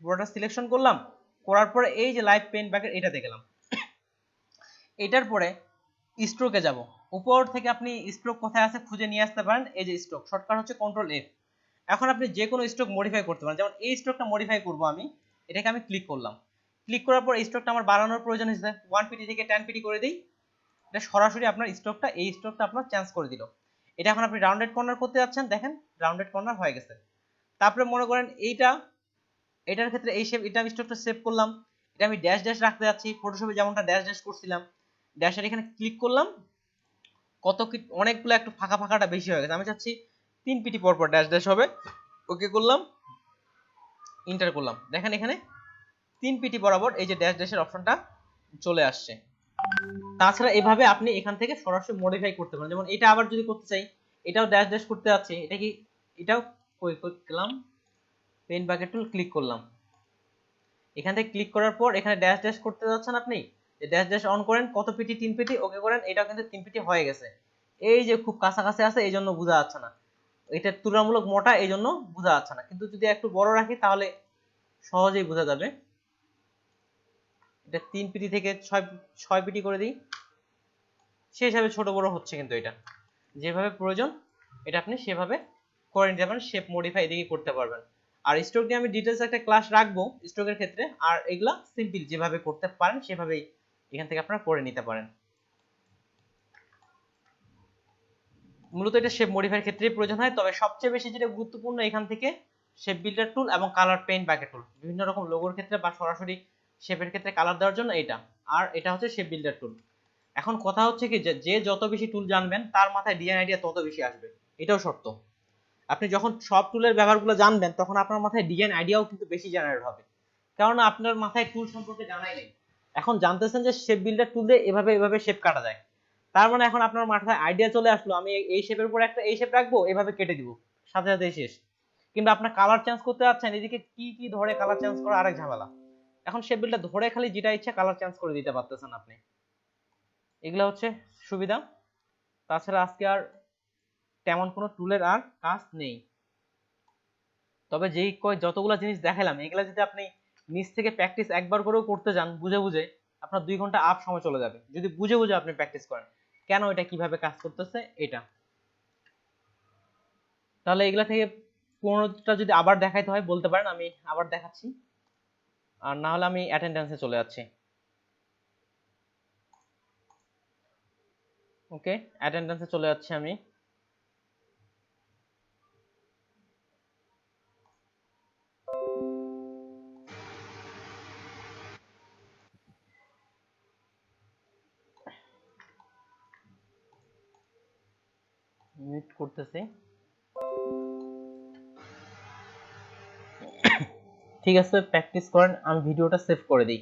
পুরোটা সিলেকশন করলাম, করার পরে এই যে লাইভ পেইন্ট বাকেট এটাতে গেলাম। এটার পরে স্ট্রোকে যাব, উপর থেকে আপনি স্ট্রোক কোথায় আছে খুঁজে নিয়ে আসতে পারেন, এই যে স্ট্রোক, শর্টকাট হচ্ছে কন্ট্রোল এফ। এখন আপনি যে কোনো স্ট্রোক মডিফাই করতে পারেন, যেমন এই স্ট্রোকটা মডিফাই করব আমি, এটাকে আমি ক্লিক করলাম, ক্লিক করার পর এই স্ট্রোকটা আমার বাড়ানোর প্রয়োজন হয়েছে, 1 পিটি থেকে 10 পিটি করে দিই, এটা সরাসরি আপনার স্ট্রোকটা, এই স্ট্রোকটা আপনার চেঞ্জ করে দিল। এটা এখন আপনি রাউন্ডেড কর্নার করতে যাচ্ছেন, দেখেন রাউন্ডেড কর্নার হয়ে গেছে। তারপরে মনে করেন এটার ক্ষেত্রে এই শেপ, এটা আমি স্ট্রোকটা সেভ করলাম, এটা আমি ড্যাশ ড্যাশ রাখতে যাচ্ছি, ফটোশপে যেমনটা ড্যাশ ড্যাশ করছিলাম, ড্যাশের এখানে ক্লিক করলাম, অনেকগুলো একটু ফাঁকা ফাঁকাটা বেশি হয়ে গেছে, আমি চাচ্ছি 3 পিটি পর পর ড্যাশ ড্যাশ হবে, ওকে করলাম, এন্টার করলাম, দেখেন এখানে 3 পিটি বরাবর এই যে ড্যাশ ড্যাশের অপশনটা চলে আসছে। তাছাড়া এভাবে আপনি এখান থেকে সরাসরি মডিফাই করতে পারেন, যেমন এটা আবার যদি করতে চাই, এটাও ড্যাশ ড্যাশ করতে যাচ্ছে, এটা কি, এটাও করলাম, পেন বাকেট টুল ক্লিক করলাম, এখান থেকে ক্লিক করার পর এখানে ড্যাশ ড্যাশ করতে যাচ্ছেন আপনি, যে ড্যাশ ড্যাশ অন করেন, কত পিটি, 3 পিটি, ওকে করেন, এটাও কিন্তু 3 পিটি হয়ে গেছে। এই যে খুব কাছাকাছি আছে এই জন্য বোঝা যাচ্ছে না, এটা তুলনামূলক মোটা এই জন্য বোঝা যাচ্ছে না, কিন্তু যদি একটু বড় রাখি তাহলে সহজেই বোঝা যাবে। এটা 3 পিটি থেকে 6 পিটি করে দিই, সেই হিসাবে ছোট বড় হচ্ছে, কিন্তু এটা যেভাবে প্রয়োজন এটা আপনি সেভাবে করে নিতে পারেন, শেপ মডিফাই এদিকে করতে পারবেন। আর স্ট্রোক নিয়ে আমি ডিটেইলস একটা ক্লাস রাখবো স্ট্রোকের ক্ষেত্রে, আর এগুলা সিম্পল যেভাবে করতে পারেন সেভাবেই এখান থেকে আপনারা করে নিতে পারেন। মূলত এটা শেপ মডিফাইয়ের ক্ষেত্রেই প্রয়োজন হয়, তবে সবচেয়ে বেশি যেটা গুরুত্বপূর্ণ এখান থেকে শেপ বিল্ডার টুল এবং কালার পেইন্ট বাকেট টুল, বিভিন্ন রকম লোগোর ক্ষেত্রে বা সরাসরি শেপের ক্ষেত্রে কালার দেওয়ার জন্য এটা, আর এটা হচ্ছে শেপ বিল্ডার টুল। এখন কথা হচ্ছে কি, যে যত বেশি টুল জানবেন তার মাথায় ডিজাইন আইডিয়া তত বেশি আসবে, এটাও সত্য। আপনি যখন সব টুলের ব্যবহারগুলো জানবেন তখন আপনার মাথায় ডিজাইন আইডিয়াও কিন্তু বেশি জেনারেট হবে, কারণ আপনার মাথায় টুল সম্পর্কে জানাই নেই, এখন জানতেছেন যে শেপ বিল্ডার টুল দিয়ে এভাবে এভাবে শেপ কাটা যায়, তার মানে এখন আপনার মাথায় আইডিয়া চলে আসলো, আমি এই শেপের উপর একটা এই শেপ রাখবো, এভাবে কেটে দিব, সাথে সাথে শেষ। কিংবা আপনার কালার চেঞ্জ করতে যাচ্ছেন, এদিকে কি কি ধরে কালার চেঞ্জ করা আরেক ঝামেলা, এখন শেপ বিল্ডার ধরে খালি যেটা ইচ্ছা কালার চেঞ্জ করে দিতে পারতেছেন আপনি। এগুলা হচ্ছে সুবিধা। তাছাড়া আজকে আর তেমন কোনো টুলের আর কাজ নেই, তবে যেই যতগুলো জিনিস দেখালাম এগুলা যদি আপনি নিজ থেকে প্র্যাকটিস একবার করেও করতে যান বুঝে বুঝে, আপনার 2 ঘন্টা আপ সময় চলে যাবে যদি বুঝে বুঝে আপনি প্র্যাকটিস করেন কেন এটা কিভাবে কাজ করতেছে এটা। তাহলে এগুলা থেকে কোনটা যদি আবার দেখাইতে হয় বলতে পারেন, আমি আবার দেখাচ্ছি, আর না হলে আমি অ্যাটেন্ডেন্সে চলে যাচ্ছি। ওকে, অ্যাটেন্ডেন্সে চলে যাচ্ছি আমি। মিউট করতেছি, ঠিক আছে প্র্যাকটিস করেন, আমি ভিডিওটা সেভ করে দিই।